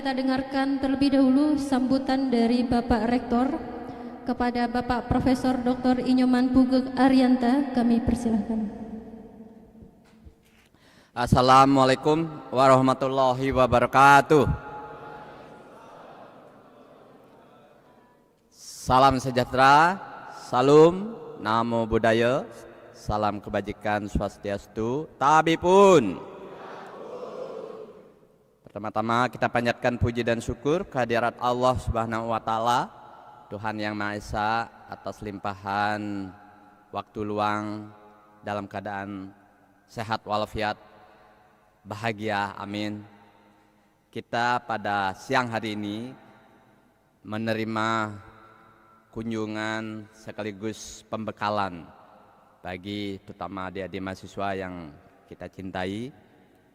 kita dengarkan terlebih dahulu sambutan dari Bapak Rektor kepada Bapak Profesor Dr. Inyoman Pugek Arianta. Kami persilahkan. Assalamualaikum warahmatullahi wabarakatuh. Salam sejahtera, salam, namo buddhaya, salam kebajikan swastiastu, tabipun. Pertama-tama kita panjatkan puji dan syukur kehadirat Allah Subhanahu wa Ta'ala, Tuhan Yang Maha Esa, atas limpahan waktu luang dalam keadaan sehat walafiat, bahagia, amin. Kita pada siang hari ini menerima kunjungan sekaligus pembekalan bagi terutama adik-adik mahasiswa yang kita cintai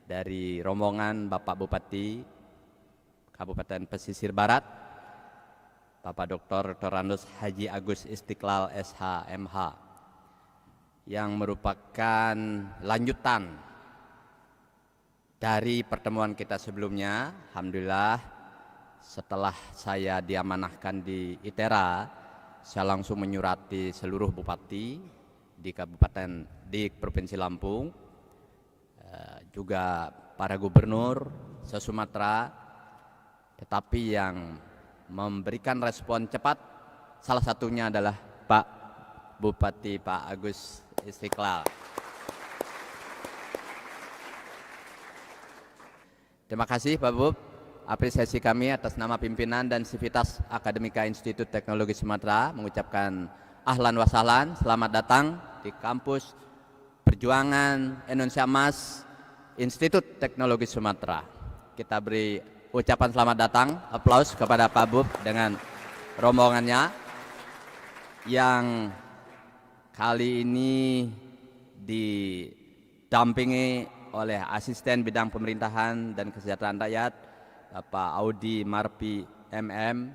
dari rombongan Bapak Bupati Kabupaten Pesisir Barat, Bapak Dr. Andes Haji Agus Istiqlal SH MH, yang merupakan lanjutan dari pertemuan kita sebelumnya. Alhamdulillah, setelah saya diamanahkan di ITERA, saya langsung menyurati seluruh bupati di Provinsi Lampung, juga para gubernur se-Sumatera, tetapi yang memberikan respon cepat salah satunya adalah Pak Bupati Pak Agus Istiqlal. Terima kasih Pak Bub. Apresiasi kami atas nama pimpinan dan Sivitas Akademika Institut Teknologi Sumatera mengucapkan ahlan wa sahlan, selamat datang di kampus Perjuangan Indonesia Emas Institut Teknologi Sumatera. Kita beri ucapan selamat datang, aplaus kepada Pak Bub dengan rombongannya yang kali ini didampingi oleh Asisten Bidang Pemerintahan dan Kesejahteraan Rakyat Bapak Audi Marpi MM,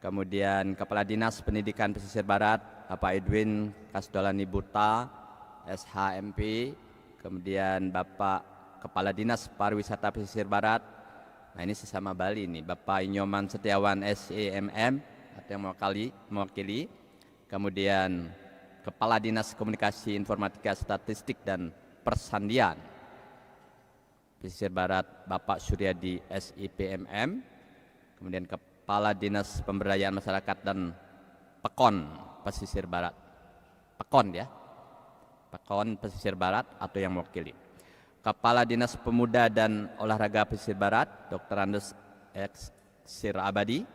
kemudian Kepala Dinas Pendidikan Pesisir Barat Bapak Edwin Kasdolani Buta SHMP, kemudian Bapak Kepala Dinas Pariwisata Pesisir Barat, nah ini sesama Bali nih, Bapak Inyoman Setiawan SEMM atau yang mewakili, kemudian Kepala Dinas Komunikasi Informatika Statistik dan Persandian Pesisir Barat Bapak Suryadi SIPMM, kemudian Kepala Dinas Pemberdayaan Masyarakat dan Pekon Pesisir Barat, Pekon Pesisir Barat atau yang mewakili, Kepala Dinas Pemuda dan Olahraga Pesisir Barat Dr. Andes X Sir Abadi,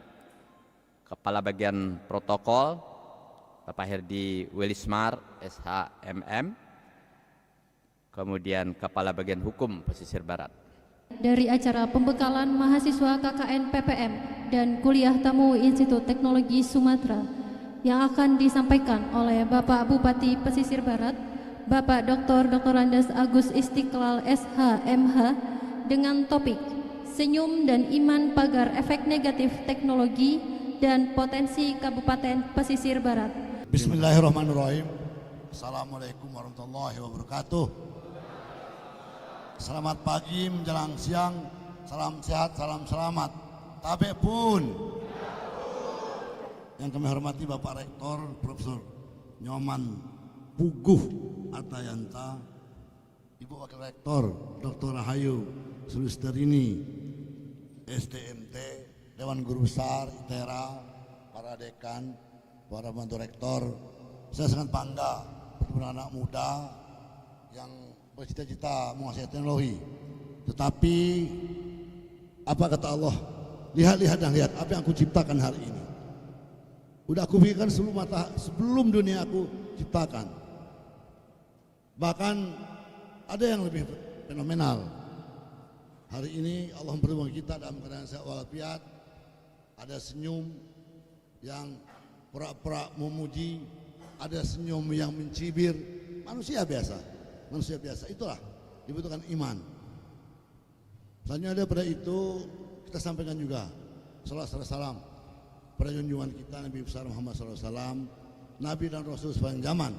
Kepala Bagian Protokol Bapak Herdi Wilismar SHMM, kemudian Kepala Bagian Hukum Pesisir Barat. Dari acara pembekalan mahasiswa KKN PPM dan kuliah tamu Institut Teknologi Sumatera yang akan disampaikan oleh Bapak Bupati Pesisir Barat Bapak Dr. Andes Agus Istiqlal SH MH dengan topik Senyum dan Iman Pagar Efek Negatif Teknologi dan Potensi Kabupaten Pesisir Barat. Bismillahirrahmanirrahim. Assalamualaikum warahmatullahi wabarakatuh. Selamat pagi menjelang siang, salam sehat, salam selamat. Tabe pun. Yang kami hormati Bapak Rektor Profesor Nyoman Puguh Atayanta, Ibu Wakil Rektor Dr. Rahayu Sulisterini STMT, Dewan Guru Besar ITERA, para dekan, para bantu rektor. Saya sangat bangga bertemu anak muda yang bercita-cita menguasai teknologi. Tetapi apa kata Allah? Lihat dan lihat apa yang aku ciptakan hari ini. Udah aku pikirkan sebelum dunia aku ciptakan. Bahkan ada yang lebih fenomenal. Hari ini Allah mempertemukan kita dalam keadaan sehat walafiat. Ada senyum yang pura-pura memuji, ada senyum yang mencibir. Manusia biasa, itulah dibutuhkan iman. Selanjutnya daripada itu kita sampaikan juga salam pada junjungan kita Nabi besar Muhammad SAW, Nabi dan Rasul sepanjang zaman.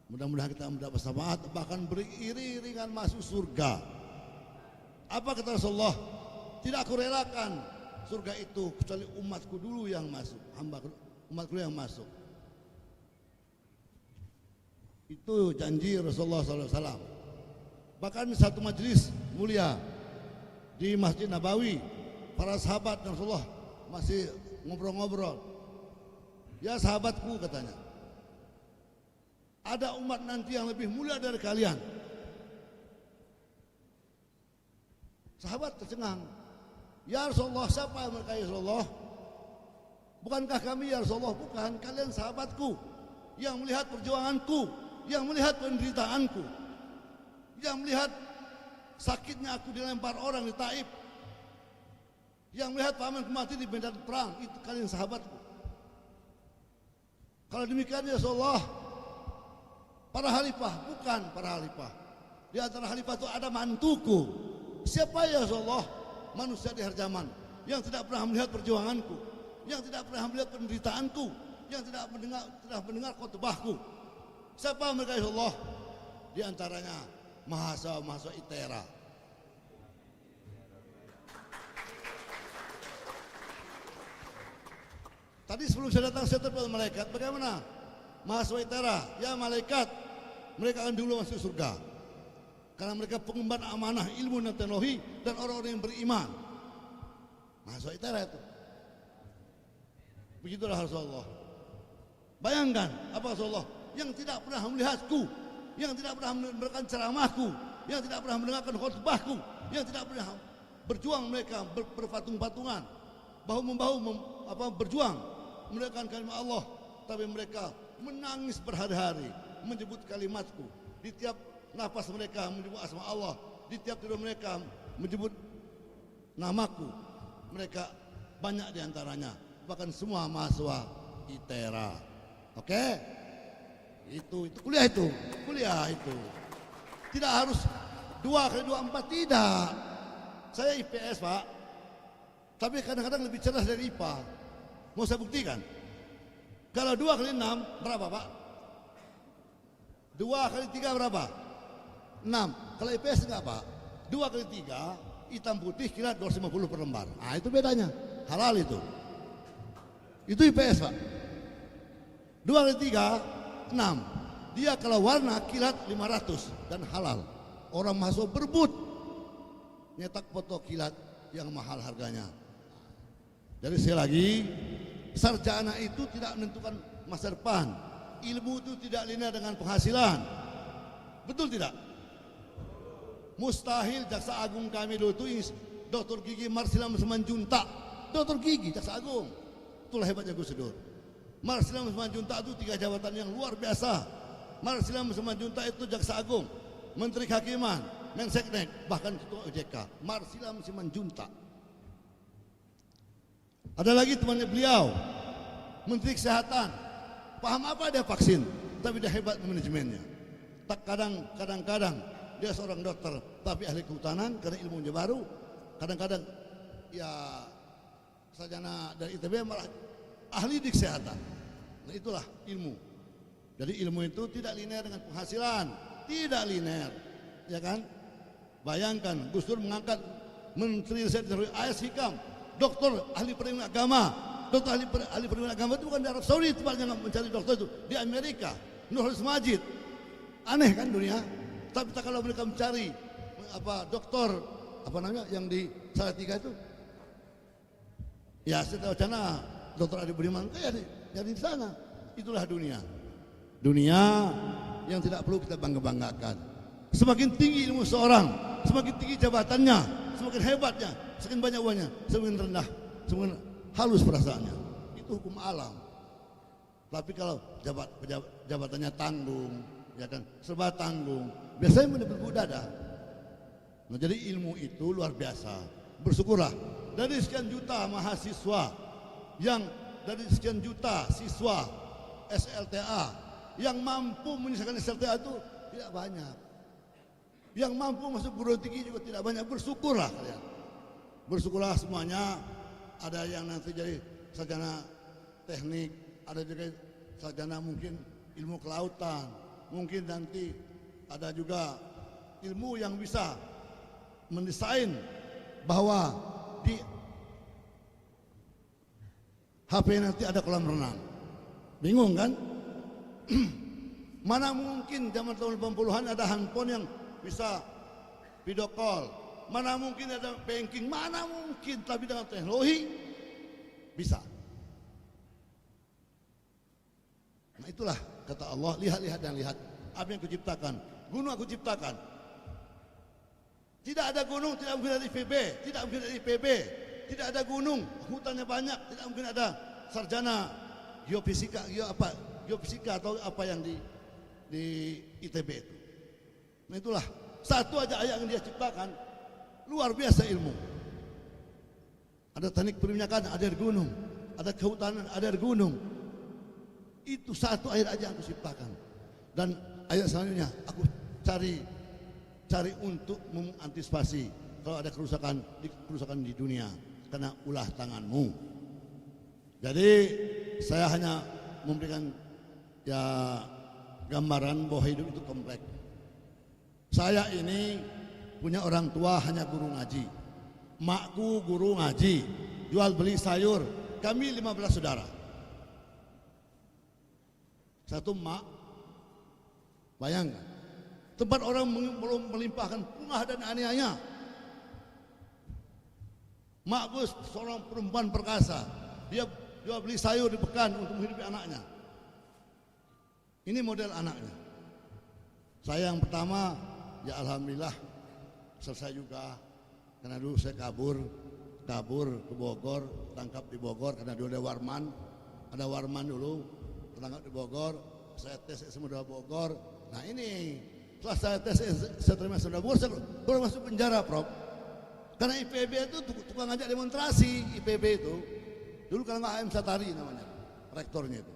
Mudah-mudahan kita mendapat syafaat bahkan beriring-iringan masuk surga. Apa kata Rasulullah? tidak aku relakan surga itu kecuali umatku dulu yang masuk, umatku yang masuk. Itu janji Rasulullah SAW. Bahkan satu majelis mulia di Masjid Nabawi, para sahabat Rasulullah masih ngobrol-ngobrol. Ya sahabatku katanya, ada umat nanti yang lebih mulia dari kalian. Sahabat tercengang. Ya Rasulullah, siapa mereka ya Rasulullah? Bukankah kami ya Rasulullah? Bukan, kalian sahabatku yang melihat perjuanganku, yang melihat penderitaanku, yang melihat sakitnya aku dilempar orang di Taif, yang melihat pamanku mati di medan perang. Itu kalian sahabatku. Kalau demikian ya Rasulullah, para khalifah, bukan para khalifah. Di antara khalifah itu ada mantuku. Siapa ya Rasulullah? Manusia di akhir zaman yang tidak pernah melihat perjuanganku, yang tidak pernah melihat penderitaanku, yang tidak mendengar khutbahku. Siapa mereka ya Rasulullah? Di antaranya mahasiswa ITERA. Tadi sebelum saya datang saya terpilih malaikat. Bagaimana? Mahasiswa ITERA, ya malaikat, mereka akan dulu masuk surga. Karena mereka pengemban amanah ilmu dan teknologi dan orang-orang yang beriman. Mahasiswa ITERA itu. Begitulah Rasulullah. Bayangkan apa Rasulullah yang tidak pernah melihatku, yang tidak pernah mendengarkan ceramahku, yang tidak pernah mendengarkan khutbahku, yang tidak pernah berjuang mereka berpatung-patungan, bahu-membahu berjuang menegakkan kalimat Allah, tapi mereka menangis berhari-hari menyebut kalimatku. Di tiap nafas mereka menyebut asma Allah, di tiap tidur mereka menyebut namaku. Mereka banyak diantaranya, bahkan semua mahasiswa ITERA. Oke? Itu kuliah itu. Tidak harus 2 kali 2 4, tidak. Saya IPS Pak, tapi kadang-kadang lebih cerdas dari IPA. Mau saya buktikan. Kalau 2 kali 6 berapa Pak? 2 kali 3 berapa? 6. Kalau IPS enggak Pak? 2 kali 3 hitam putih kira 250 per lembar. Nah itu bedanya. Halal itu. Itu IPS Pak. 2 kali 3 6. Dia kalau warna kilat 500 dan halal. Orang mahasiswa berebut nyetak foto kilat yang mahal harganya. Jadi sekali lagi, sarjana itu tidak menentukan masa depan. Ilmu itu tidak linear dengan penghasilan. Betul tidak? Mustahil jaksa agung kami dulu itu Dr. Gigi Marsilam Simanjuntak. Dr. Gigi jaksa agung. Itulah hebatnya Gus Dur. Marsilam Simanjuntak itu 3 jabatan yang luar biasa. Marsilam Simanjuntak itu jaksa agung, Menteri Kehakiman, Menseknek, bahkan Ketua OJK. Marsilam Simanjuntak. Ada lagi temannya beliau, Menteri Kesehatan. Paham apa dia vaksin, tapi dia hebat manajemennya. Tak kadang-kadang dia seorang dokter, tapi ahli kehutanan karena ilmunya baru. Kadang-kadang ya sarjana dari ITB malah ahli di kesehatan. Nah itulah ilmu. Jadi ilmu itu tidak linear dengan penghasilan, tidak linear, ya kan? Bayangkan Gus Dur mengangkat Menteri Riset AS Hikam, dokter ahli perlindungan agama. Dokter ahli perlindungan agama itu bukan di Arab Saudi tempatnya mencari dokter itu, di Amerika. Nurholis Majid. Aneh kan dunia? Tapi tak kalau mereka mencari dokter yang di Salatiga itu, ya setelah wacana Dokter Adi Budiman jadi di sana. Itulah dunia. Dunia yang tidak perlu kita bangga-banggakan. Semakin tinggi ilmu seorang, semakin tinggi jabatannya, semakin hebatnya, semakin banyak uangnya, semakin rendah, semakin halus perasaannya. Itu hukum alam. Tapi kalau jabatannya tanggung, ya kan, serba tanggung, biasanya menepuk dada. Nah, jadi ilmu itu luar biasa. Bersyukurlah dari sekian juta mahasiswa dari sekian juta siswa SLTA yang mampu menyelesaikan SLTA itu tidak banyak. Yang mampu masuk perguruan tinggi juga tidak banyak. Bersyukurlah kalian. Bersyukurlah semuanya. Ada yang nanti jadi sarjana teknik, ada juga sarjana mungkin ilmu kelautan, mungkin nanti ada juga ilmu yang bisa mendesain bahwa di HP nanti ada kolam renang. Bingung kan? Mana mungkin zaman tahun 80-an ada handphone yang bisa video call. Mana mungkin ada banking, mana mungkin, tapi dengan teknologi bisa. Nah itulah kata Allah, lihat-lihat dan lihat apa yang kuciptakan. Gunung aku ciptakan. Tidak ada gunung, tidak mungkin ada IPB, tidak mungkin ada IPB, tidak ada gunung, hutannya banyak, tidak mungkin ada sarjana geofisika, geofisika atau apa yang di ITB itu. Nah itulah satu aja ayat yang dia ciptakan, luar biasa ilmu. Ada teknik perminyakan, ada di gunung, ada kehutanan, ada di gunung. Itu satu ayat aja yang aku ciptakan. Dan ayat selanjutnya aku cari untuk mengantisipasi kalau ada kerusakan di dunia karena ulah tanganmu. Jadi saya hanya memberikan ya gambaran bahwa hidup itu kompleks. Saya ini punya orang tua hanya guru ngaji, makku guru ngaji, jual beli sayur. Kami 15 saudara. Satu mak, bayangkan. Tempat orang belum melimpahkan bunga dan aniaya. Mak Gus seorang perempuan perkasa. Dia jual beli sayur di pekan untuk menghidupi anaknya. Ini model anaknya. Saya yang pertama, ya alhamdulillah selesai juga. Karena dulu saya kabur ke Bogor, tangkap di Bogor karena dulu ada warman dulu, tertangkap di Bogor. Saya tes semua Bogor. Nah ini setelah saya tes, saya terima sudah Bogor, saya baru masuk penjara, Prof. Karena IPB itu tukang ngajak demonstrasi, IPB itu. Dulu kalau nggak AM Satari namanya, rektornya itu.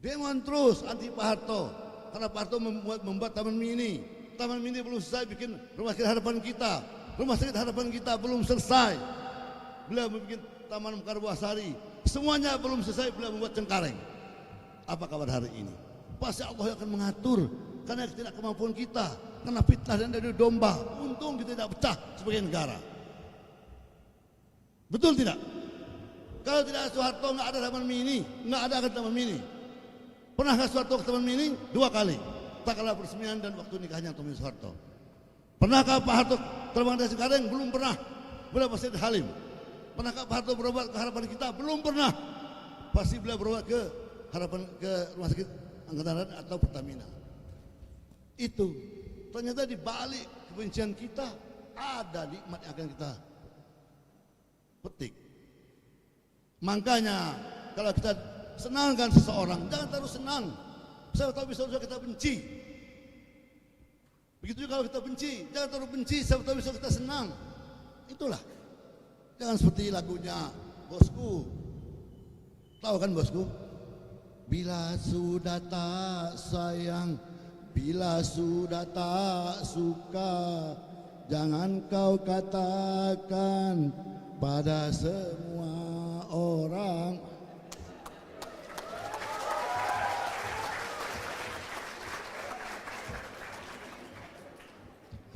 Demon terus anti Pak Harto, karena Pak Harto membuat Taman Mini. Taman Mini belum selesai bikin rumah sakit harapan kita. Rumah sakit harapan kita belum selesai. Beliau membuat Taman Mekarsari. Semuanya belum selesai, beliau membuat Cengkareng. Apa kabar hari ini? Pasti Allah akan mengatur karena tidak kemampuan kita, karena fitnah dan dari domba. Untung kita tidak pecah sebagai negara. Betul tidak? Kalau tidak ada Soeharto nggak ada Taman Mini, nggak ada Taman Mini. Pernahkah Soeharto ke Taman Mini? 2 kali. Tak kalah peresmian dan waktu nikahnya Tommy Soeharto. Pernahkah Pak Harto terbang dari Cengkareng? Belum pernah. Beliau pasti di Halim. Pernahkah Pak Harto berobat ke harapan kita? Belum pernah. Pasti beliau berobat ke rumah sakit Angkatan Darat atau Pertamina. Itu ternyata di balik kebencian kita ada nikmat yang akan kita petik. Makanya kalau kita senangkan seseorang, jangan terlalu senang. Saya tahu bisa kita benci. Begitu juga kalau kita benci, jangan terlalu benci. Saya tahu bisa kita senang. Itulah. Jangan seperti lagunya Bosku. Tahu kan Bosku? Bila sudah tak sayang, bila sudah tak suka, jangan kau katakan pada semua orang.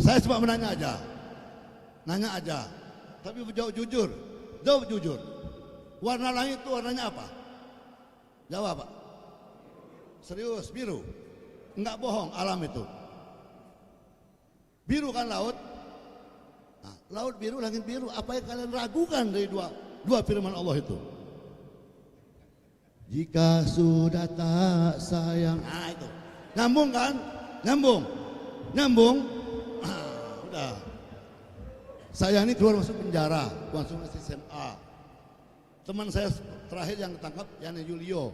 Saya cuma menanya aja, nanya aja, tapi jawab jujur, jawab jujur. Warna langit itu warnanya apa? Jawab Pak. Serius, biru. Enggak bohong, alam itu. Biru kan laut. Nah, laut biru, langit biru. Apa yang kalian ragukan dari dua firman Allah itu? Jika sudah tak sayang. Nah itu. Nyambung kan? Nyambung. Nyambung. Nah, udah. Saya ini keluar masuk penjara, langsung masuk SMA. Teman saya terakhir yang ketangkap Yani Julio.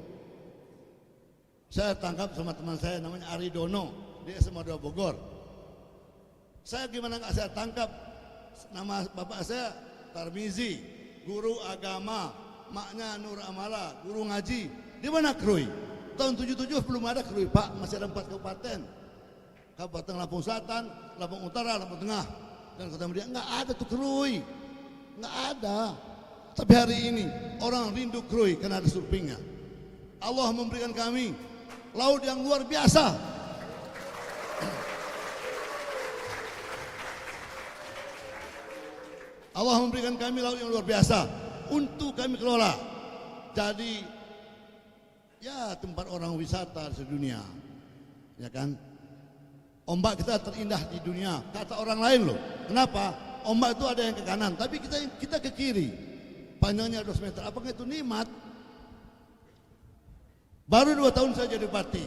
Saya tangkap sama teman saya namanya Ari Dono di SMA 2 Bogor. Saya gimana nggak saya tangkap? Nama bapak saya Tarmizi, guru agama, maknya Nur Amala, guru ngaji. Di mana Krui? Tahun 77 belum ada Krui, Pak. Masih ada 4 kabupaten. Kabupaten Lampung Selatan, Lampung Utara, Lampung Tengah, dan Kota Medan. Nggak ada tuh Krui, nggak ada. Tapi hari ini orang rindu Krui karena ada surfingnya. Allah memberikan kami laut yang luar biasa. Allah memberikan kami laut yang luar biasa untuk kami kelola. Jadi ya tempat orang wisata sedunia, ya kan? Ombak kita terindah di dunia, kata orang lain loh. Kenapa? Ombak itu ada yang ke kanan, tapi kita ke kiri. Panjangnya 2 meter. Apakah itu nikmat? Baru 2 tahun saya jadi bupati.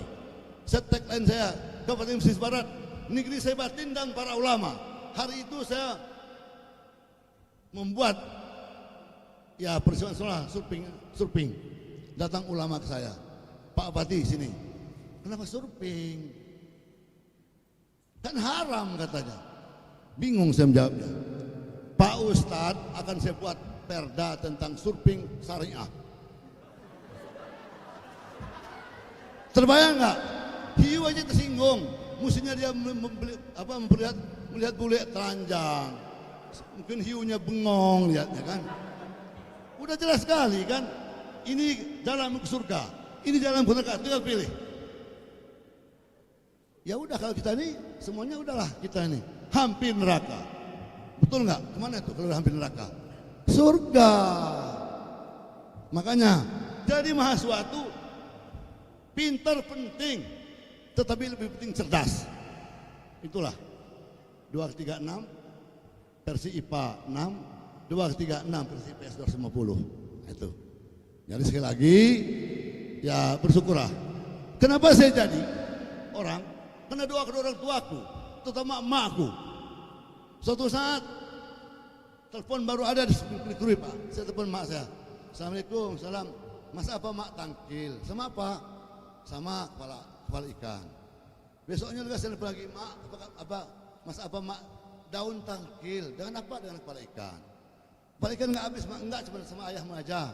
Tagline saya, Kabupaten Pesisir Barat, negeri saya batin dan para ulama. Hari itu saya membuat ya persiapan surfing. Datang ulama ke saya, Pak Bupati sini. Kenapa surfing? Kan haram katanya. Bingung saya menjawabnya. Pak Ustadz akan saya buat perda tentang surfing syariah. Terbayang nggak? Hiu aja tersinggung. Mestinya dia melihat bule telanjang. Mungkin hiunya bengong lihatnya kan. Udah jelas sekali kan. Ini jalan ke surga. Ini jalan ke neraka. Tinggal pilih. Ya udah kalau kita ini semuanya udahlah kita ini hampir neraka. Betul nggak? Kemana itu kalau udah hampir neraka? Surga. Makanya jadi mahasiswa itu pintar penting, tetapi lebih penting cerdas. Itulah 236 versi IPA 6, 236 versi IPS 250. Itu. Jadi sekali lagi ya bersyukurlah. Kenapa saya jadi orang? Karena doa kedua orang tuaku, terutama emakku. Suatu saat telepon baru ada di Krui Pak. Saya telepon emak saya. Assalamualaikum, salam. Mas apa mak tangkil? Sama apa? Sama kepala ikan. Besoknya juga saya telepon lagi, mak mas apa mak daun tangkil? Dengan apa? Dengan kepala ikan. Kepala ikan nggak habis, mak enggak, cuma sama ayahmu aja.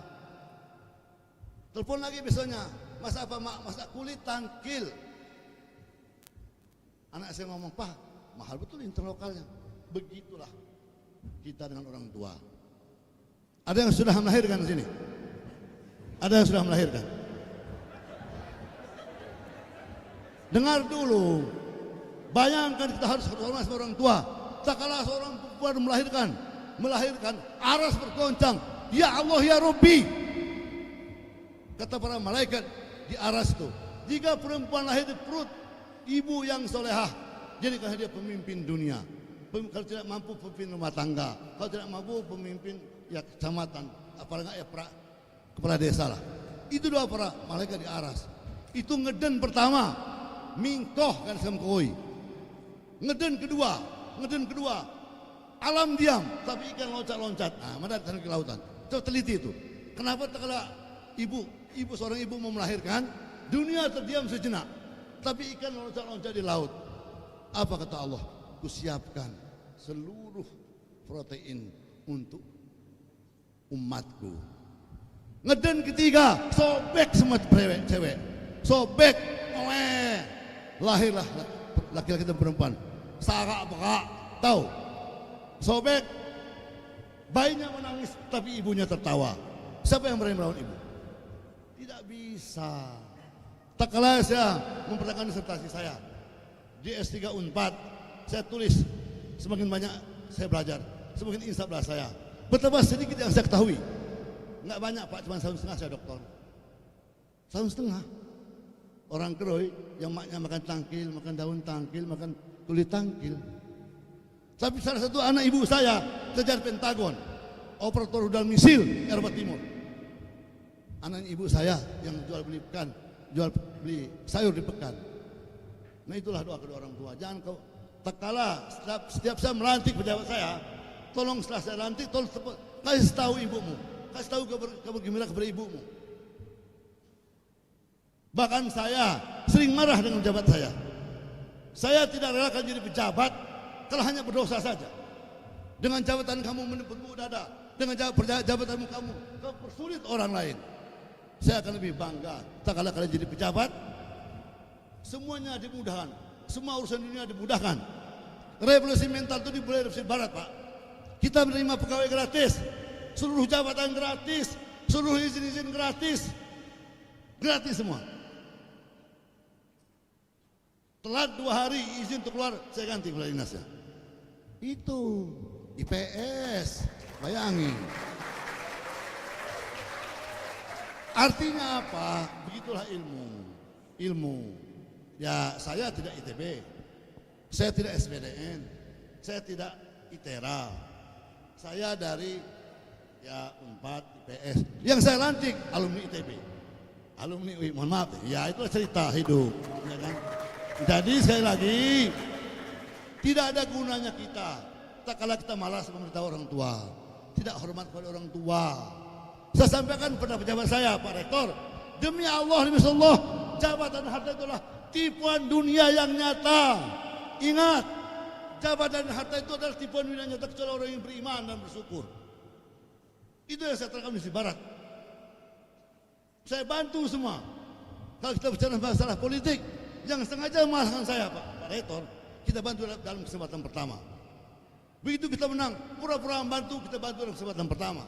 Telepon lagi besoknya, mas apa mak? Masak kulit tangkil. Anak saya ngomong, Pak, mahal betul interlokalnya. Begitulah kita dengan orang tua. Ada yang sudah melahirkan di sini? Ada yang sudah melahirkan? Dengar dulu. Bayangkan kita harus hormat sama orang tua. Tak kalah seorang perempuan melahirkan, aras bergoncang. Ya Allah ya Rabbi. Kata para malaikat di aras itu, jika perempuan lahir di perut ibu yang solehah, jadikan dia pemimpin dunia. Kalau tidak mampu pemimpin rumah tangga, kalau tidak mampu pemimpin ya kecamatan, apalagi ya kepala desa lah. Itu doa para malaikat di aras. Itu ngeden pertama, mingkoh kan semkoi. Ngeden kedua, alam diam, tapi ikan loncat-loncat. Nah, mana ke lautan. Coba teliti itu. Kenapa kalau seorang ibu mau melahirkan, dunia terdiam sejenak. Tapi ikan loncat-loncat di laut. Apa kata Allah? Kusiapkan seluruh protein untuk umatku. Ngeden ketiga, sobek semua cewek. Sobek, lahirlah laki-laki dan perempuan. Sarak-berak, tahu? Sobek, bayinya menangis tapi ibunya tertawa. Siapa yang berani melawan ibu? Tidak bisa. Tak kalah saya mempertahankan disertasi saya di S3 Unpad, saya tulis semakin banyak saya belajar, semakin insaflah saya. Betapa sedikit yang saya ketahui. Enggak banyak Pak, cuma 1,5 tahun saya doktor. 1,5 tahun. Orang Krui yang maknya makan tangkil, makan daun tangkil, makan kulit tangkil. Tapi salah satu anak ibu saya kejar Pentagon, operator rudal misil Eropa Timur. Anak ibu saya yang jual beli sayur di pekan. Nah itulah doa kedua orang tua. Jangan kau tak kalah setiap saya melantik pejabat saya, tolong setelah saya lantik, tolong kasih tahu ibumu, kasih tahu kabar gembira kepada ibumu. Bahkan saya sering marah dengan pejabat saya. Saya tidak rela akan jadi pejabat kalau hanya berdosa saja. Dengan jabatan kamu menepuk dada, dengan jabatanmu kamu persulit orang lain. Saya akan lebih bangga tak kalah kalian jadi pejabat. Semuanya dimudahkan, semua urusan dunia dimudahkan. Revolusi mental itu dimulai dari Barat Pak. Kita menerima pegawai gratis, seluruh jabatan gratis, seluruh izin-izin gratis, gratis semua. Telat 2 hari izin untuk keluar, saya ganti kepala dinasnya. Itu IPS. Bayangin. Artinya apa? Begitulah ilmu. Ilmu. Ya, saya tidak ITB. Saya tidak SBDN. Saya tidak ITERA. Saya dari ya Unpad, IPS. Yang saya lantik alumni ITB. Alumni UI, mohon maaf. Ya, itu cerita hidup, ya kan? Jadi sekali lagi tidak ada gunanya kita tak kala kita malas memerintah orang tua, tidak hormat kepada orang tua. Saya sampaikan pada pejabat saya, Pak Rektor, demi Allah, demi Allah, jabatan harta itulah tipuan dunia yang nyata. Ingat, jabatan harta itu adalah tipuan dunia nyata kecuali orang yang beriman dan bersyukur. Itu yang saya terangkan di Barat. Saya bantu semua. Kalau kita bicara masalah politik, yang sengaja memalahkan saya, Pak Rektor, kita bantu dalam kesempatan pertama. Begitu kita menang, pura-pura membantu, kita bantu dalam kesempatan pertama.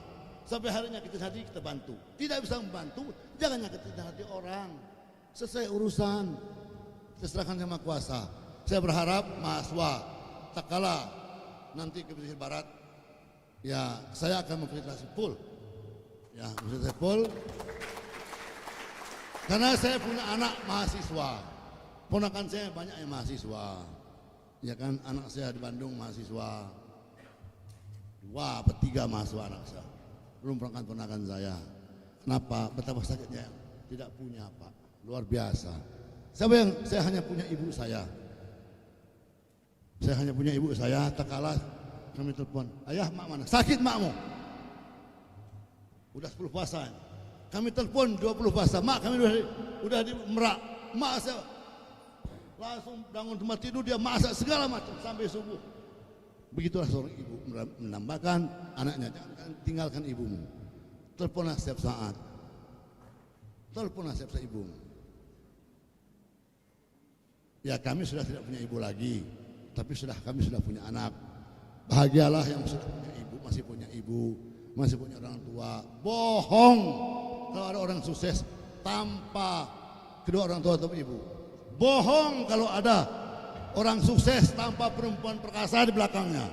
Sampai harinya kita hati kita bantu. Tidak bisa membantu, jangan nyakitin hati orang. Selesai urusan, kita serahkan sama kuasa. Saya berharap mahasiswa tak kalah nanti ke pesisir barat, ya saya akan memfasilitasi full. Ya, memfasilitasi full. Karena saya punya anak mahasiswa. Ponakan saya banyak yang mahasiswa. Ya kan, anak saya di Bandung mahasiswa. 2 atau 3 mahasiswa anak saya. Belum ponakan saya. Kenapa? Betapa sakitnya tidak punya, Pak. Luar biasa. Saya hanya punya ibu saya. Saya hanya punya ibu saya. Tak kalah kami telepon, ayah, mak mana? Sakit makmu. Udah 10 puasa. Kami telepon 20 puasa. Mak kami udah di Merak. Mak saya langsung bangun tempat tidur, dia masak segala macam sampai subuh. Begitulah seorang ibu menambahkan anaknya, jangan tinggalkan ibumu. Teleponlah setiap saat. Teleponlah setiap saat ibumu. Ya, kami sudah tidak punya ibu lagi, tapi kami sudah punya anak. Bahagialah yang sudah punya ibu, masih punya ibu, masih punya orang tua. Bohong kalau ada orang sukses tanpa kedua orang tua atau ibu. Bohong kalau ada orang sukses tanpa perempuan perkasa di belakangnya.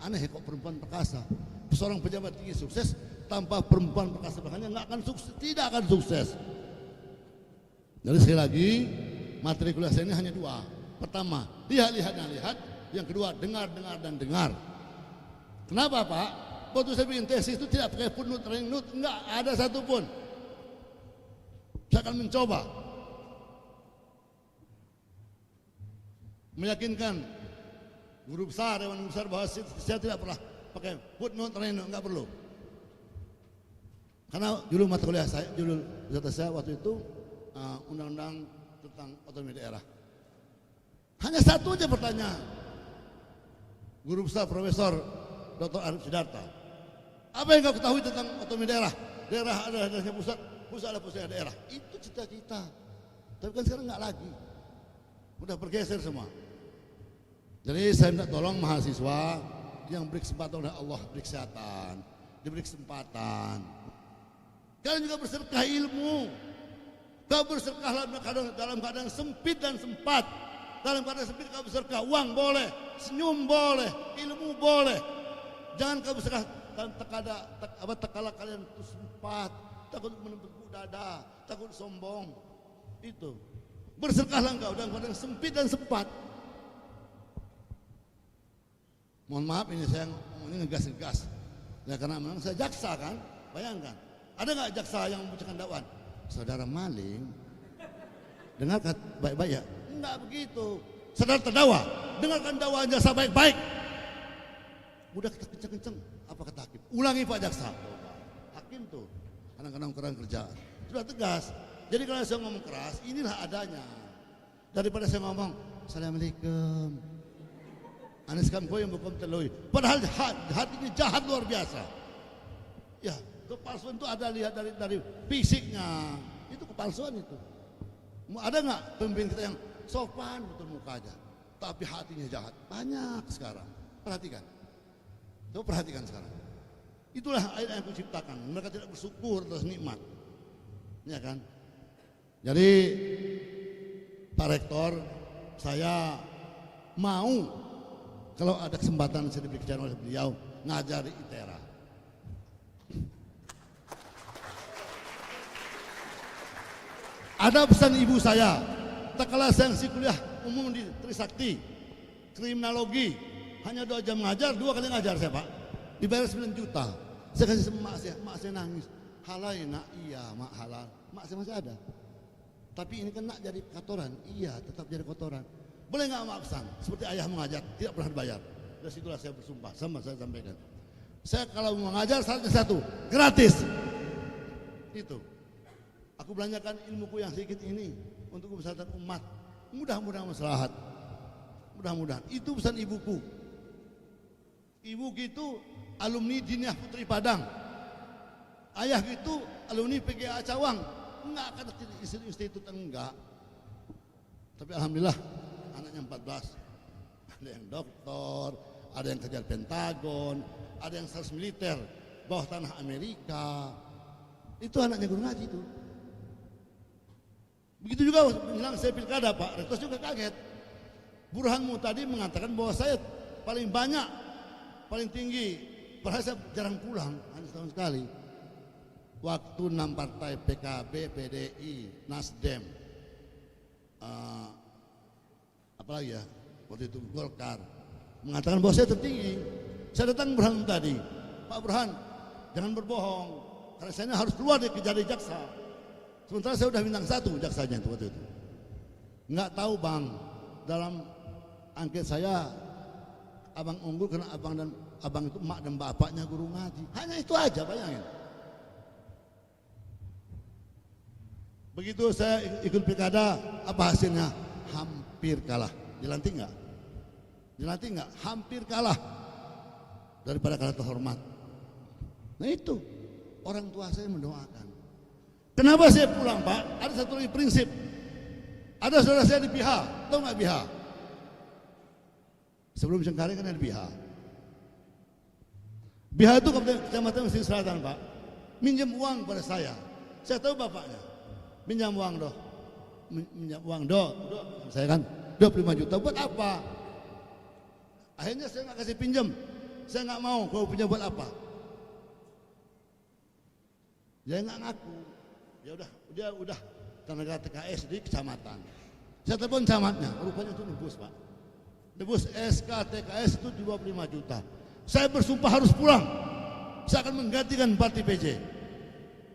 Aneh kok perempuan perkasa. Seorang pejabat tinggi sukses tanpa perempuan perkasa di belakangnya nggak akan sukses, tidak akan sukses. Jadi sekali lagi materi kuliah saya ini hanya 2. Pertama, lihat. Yang kedua, dengar dan dengar. Kenapa, Pak? Waktu saya bikin tesis itu tidak pakai footnote, running note, enggak ada satupun. Saya akan mencoba meyakinkan guru besar, dewan besar bahwa saya tidak pernah pakai footnote, running note, enggak perlu. Karena dulu mata kuliah saya, judul saya waktu itu undang-undang tentang otonomi daerah. Hanya satu aja pertanyaan. Guru besar Profesor Dr. Arif Sidarta, apa yang kau ketahui tentang otonomi daerah? Daerah adalah pusat, pusat adalah pusat daerah. Itu cita-cita. Tapi kan sekarang nggak lagi. Udah bergeser semua. Jadi saya minta tolong mahasiswa yang beri kesempatan oleh Allah, beri kesehatan, diberi kesempatan. Kalian juga bersedekah ilmu. Kau bersedekah dalam keadaan sempit dan sempat. Dalam keadaan sempit kau bersedekah, uang boleh, senyum boleh, ilmu boleh. Jangan kau bersedekah dalam tekala kalian itu sempat, takut menembus dada, takut sombong. Itu. Bersedekahlah engkau dalam keadaan sempit dan sempat. Mohon maaf ini saya ngomongnya ngegas-ngegas. Ya karena memang saya jaksa kan, bayangkan. Ada nggak jaksa yang membacakan dakwaan? Saudara maling, dengarkan baik-baik ya. Enggak begitu. Saudara terdakwa, dengarkan dakwaan jaksa baik-baik. Udah kita kenceng-kenceng, apa kata hakim? Ulangi Pak Jaksa. Hakim tuh kadang-kadang kurang kerjaan. Sudah tegas. Jadi kalau saya ngomong keras, inilah adanya. Daripada saya ngomong, Assalamualaikum, Anis kamko yang bukom teloi. Padahal hatinya jahat luar biasa. Ya, kepalsuan itu ada lihat dari fisiknya. Itu kepalsuan itu. Ada nggak pemimpin kita yang sopan betul mukanya, tapi hatinya jahat? Banyak sekarang. Perhatikan. Coba perhatikan sekarang. Itulah ayat yang kuciptakan. Mereka tidak bersyukur atas nikmat. Ya kan? Jadi Pak Rektor, saya mau kalau ada kesempatan saya diberikan oleh beliau ngajar di ITERA. Ada pesan ibu saya, tak kalah saya ngisi kuliah umum di Trisakti, kriminologi, hanya 2 jam ngajar, 2 kali ngajar saya Pak, dibayar 9 juta. Saya kasih sama mak saya nangis. Halal nak, iya mak halal, mak saya masih ada. Tapi ini kan nak jadi kotoran, iya tetap jadi kotoran. Boleh nggak mak pesan, seperti ayah mengajar, tidak pernah dibayar. Dari situlah saya bersumpah, sama saya sampaikan. Saya kalau mengajar syaratnya satu, gratis. Itu. Aku belanjakan ilmuku yang sedikit ini untuk kemaslahatan umat. Mudah-mudahan maslahat. Mudah-mudahan. Itu pesan ibuku. Ibuku itu alumni Diniyah Putri Padang. Ayah itu alumni PGA Cawang. Enggak akan institut enggak. Tapi alhamdulillah anaknya 14. Ada yang doktor, ada yang kerja Pentagon, ada yang sales militer bawah tanah Amerika. Itu anaknya guru ngaji itu. Begitu juga menjelang saya pilkada Pak Rektor juga kaget. Burhanmu tadi mengatakan bahwa saya paling banyak, paling tinggi, padahal saya jarang pulang, hanya setahun sekali. Waktu 6 partai PKB, PDI, Nasdem, apalagi ya, waktu itu Golkar, mengatakan bahwa saya tertinggi. Saya datang Burhan tadi, Pak Burhan, jangan berbohong, karena saya harus keluar dari jaksa. Sementara saya sudah bintang 1 jaksanya itu waktu itu. Nggak tahu Bang, dalam angket saya, abang unggul karena abang itu emak dan bapaknya guru ngaji. Hanya itu aja, bayangin. Begitu saya ikut pilkada, apa hasilnya? Hampir kalah. Dilantik nggak? Dilantik nggak? Hampir kalah daripada kalah terhormat. Nah itu orang tua saya mendoakan. Kenapa saya pulang Pak? Ada satu lagi prinsip. Ada saudara saya di BIHA, tahu nggak BIHA? Sebelum Cengkareng kan ada BIHA. BIHA itu kecamatan Mesir Selatan Pak. Minjem uang pada saya. Saya tahu bapaknya. Minjam uang doh. Minjam uang doh. Saya kan 25 juta buat apa? Akhirnya saya nggak kasih pinjam. Saya nggak mau. Kalau pinjam buat apa? Dia nggak ngaku. Dia udah tenaga TKS di kecamatan. Saya telepon camatnya, rupanya itu nebus Pak. Nebus SK TKS itu 25 juta. Saya bersumpah harus pulang. Saya akan menggantikan parti PJ.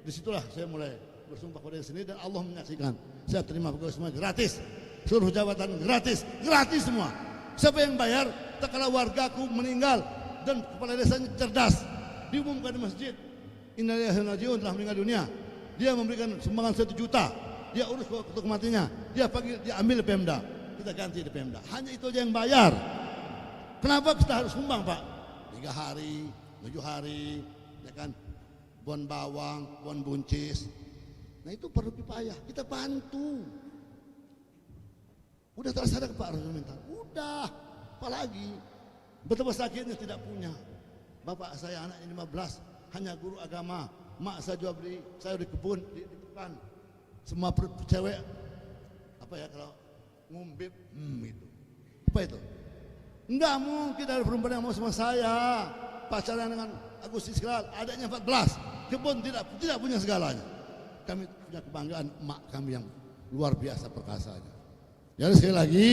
Disitulah saya mulai bersumpah pada sini dan Allah menyaksikan. Saya terima pegawai semua gratis. Seluruh jabatan gratis, gratis semua. Siapa yang bayar? Tak kala wargaku meninggal dan kepala desanya cerdas. Diumumkan di masjid. Innalillahi wa inna ilaihi raji'un telah meninggal dunia. Dia memberikan sumbangan 1 juta. Dia urus waktu kematiannya. Dia panggil, dia ambil Pemda. Kita ganti di Pemda. Hanya itu aja yang bayar. Kenapa kita harus sumbang Pak? 3 hari, 7 hari, ya kan? Bon bawang, bon buncis. Nah itu perlu payah. Kita bantu. Udah tersadar Pak Rasul minta. Udah. Apalagi betapa sakitnya tidak punya. Bapak saya anaknya 15, hanya guru agama. Mak saya jual beli, saya di kebun, di depan. Semua cewek, apa ya kalau ngumbib, itu. Apa itu? Enggak mungkin ada perempuan yang mau sama saya. Pacaran dengan Agus Iskral, adanya 14. Kebun tidak punya segalanya. Kami punya kebanggaan emak kami yang luar biasa perkasanya. Jadi sekali lagi,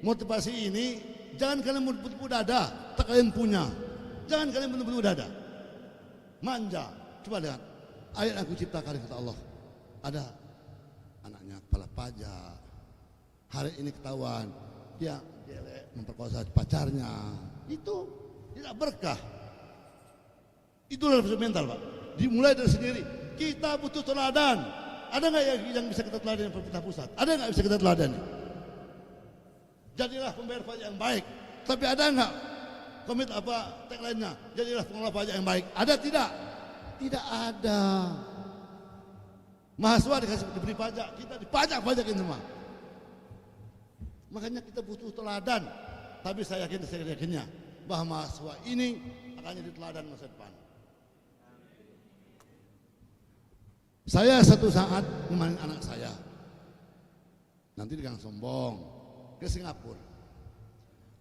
motivasi ini jangan kalian betul-betul dada, tak kalian punya. Jangan kalian betul-betul dada. Manja. Coba lihat ayat yang kuciptakan kata Allah. Ada anaknya kepala pajak. Hari ini ketahuan dia memperkosa pacarnya. Itu tidak berkah. Itulah mental Pak. Dimulai dari sendiri. Kita butuh teladan. Ada nggak yang bisa kita teladani pemerintah pusat? Ada nggak bisa kita teladani? Jadilah pembayar pajak yang baik. Tapi ada nggak komit apa tagline-nya? Jadilah pengelola pajak yang baik. Ada tidak? Tidak ada. Mahasiswa diberi pajak, kita dipajak-pajakin semua. Makanya kita butuh teladan. Tapi saya yakinnya bahwa mahasiswa ini akan jadi teladan masa depan. Saya satu saat ngemanin anak saya. Nanti di Gang Sombong ke Singapura.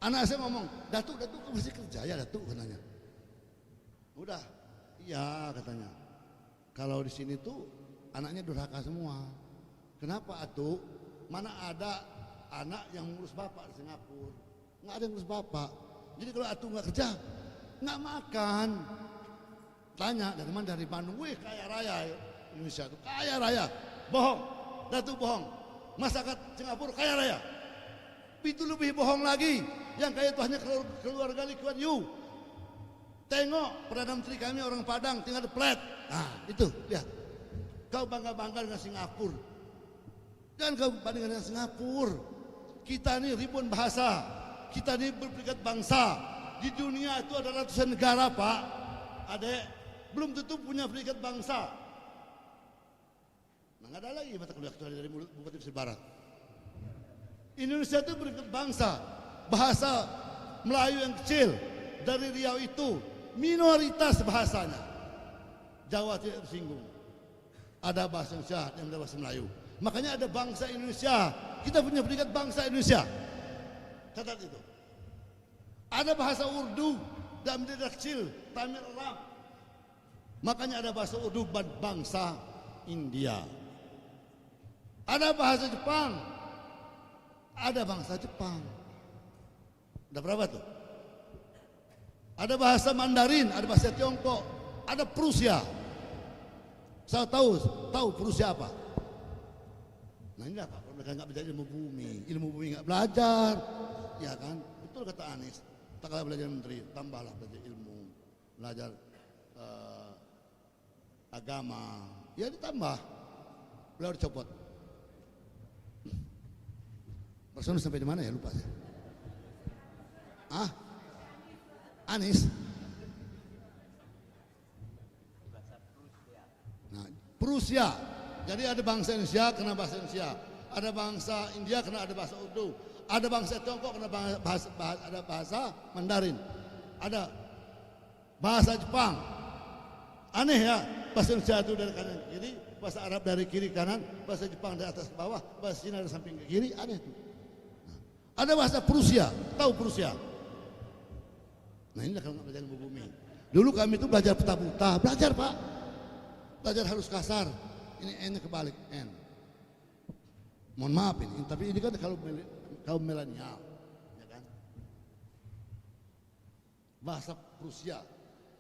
Anak saya ngomong, Datuk masih kerja ya Datuk katanya. Udah, iya katanya. Kalau di sini tuh anaknya durhaka semua. Kenapa atuh? Mana ada anak yang ngurus bapak di Singapura? Nggak ada yang ngurus bapak. Jadi kalau atuh nggak kerja, nggak makan. Tanya dari mana? Dari Bandung. Wih, kaya raya Indonesia tuh, kaya raya. Bohong, Datuk bohong. Masyarakat Singapura kaya raya. Itu lebih bohong lagi. Yang kaya itu hanya keluarga Lee Kuan Yew. Tengok Perdana Menteri kami orang Padang tinggal di flat. Nah itu lihat. Kau bangga-bangga dengan Singapura. Jangan kau bandingkan dengan Singapura. Kita ini ribuan bahasa. Kita ini berperingkat bangsa. Di dunia itu ada ratusan negara Pak. Adek, belum tentu punya peringkat bangsa. Nah nggak ada lagi mata kuliah kecuali dari mulut Bupati Pesisir Barat. Indonesia itu peringkat bangsa. Bahasa Melayu yang kecil dari Riau itu minoritas bahasanya. Jawa tidak tersinggung. Ada bahasa Indonesia yang ada bahasa Melayu. Makanya ada bangsa Indonesia. Kita punya peringkat bangsa Indonesia. Catat itu. Ada bahasa Urdu dan daerah kecil, Tamil Arab. Makanya ada bahasa Urdu bangsa India. Ada bahasa Jepang. Ada bangsa Jepang. Ada berapa tuh? Ada bahasa Mandarin, ada bahasa Tiongkok, ada Prusia. Saya tahu Prusia apa? Nah ini apa? Mereka nggak belajar ilmu bumi nggak belajar, ya kan? Betul kata Anies. Tak kalah belajar menteri, tambahlah belajar ilmu, belajar agama, ya ditambah. Beliau dicopot. Personal sampai di mana ya lupa saya. Anies. Nah, Prusia. Jadi ada bangsa Indonesia kena bahasa Indonesia, ada bangsa India kena ada bahasa Urdu, ada bangsa Tiongkok kena ada bahasa Mandarin, ada bahasa Jepang. Aneh ya, bahasa Indonesia itu dari kanan ke kiri, bahasa Arab dari kiri kanan, bahasa Jepang dari atas ke bawah, bahasa Cina dari samping ke kiri, aneh itu. Nah, ada bahasa Prusia, tahu Prusia? Nah inilah kalau nggak belajar ilmu bumi. Dulu kami itu belajar peta buta, belajar Pak. Belajar harus kasar. Ini N-nya kebalik, N. Mohon maaf ini, tapi ini kan kalau kaum milenial, ya kan? Bahasa Prusia.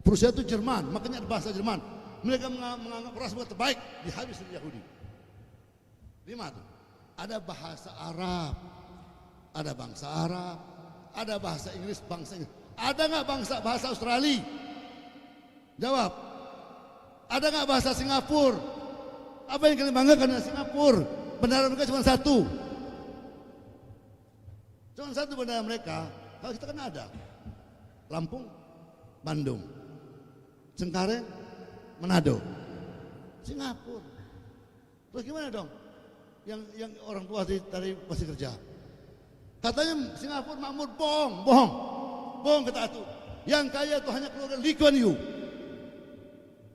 Prusia itu Jerman, makanya ada bahasa Jerman. Mereka menganggap ras terbaik, dihabis oleh Yahudi. 5 tuh. Ada bahasa Arab, ada bangsa Arab, ada bahasa Inggris, bangsa Inggris. Ada nggak bahasa Australia? Jawab. Ada nggak bahasa Singapura? Apa yang kalian banggakan dengan Singapura? Bendera mereka cuma satu. Cuma satu bendera mereka. Kalau kita kan ada. Lampung, Bandung, Cengkareng, Manado, Singapura. Terus gimana dong? Yang orang tua tadi masih kerja. Katanya Singapura makmur, bohong kata Atu. Yang kaya itu hanya keluarga Lee Kuan Yew.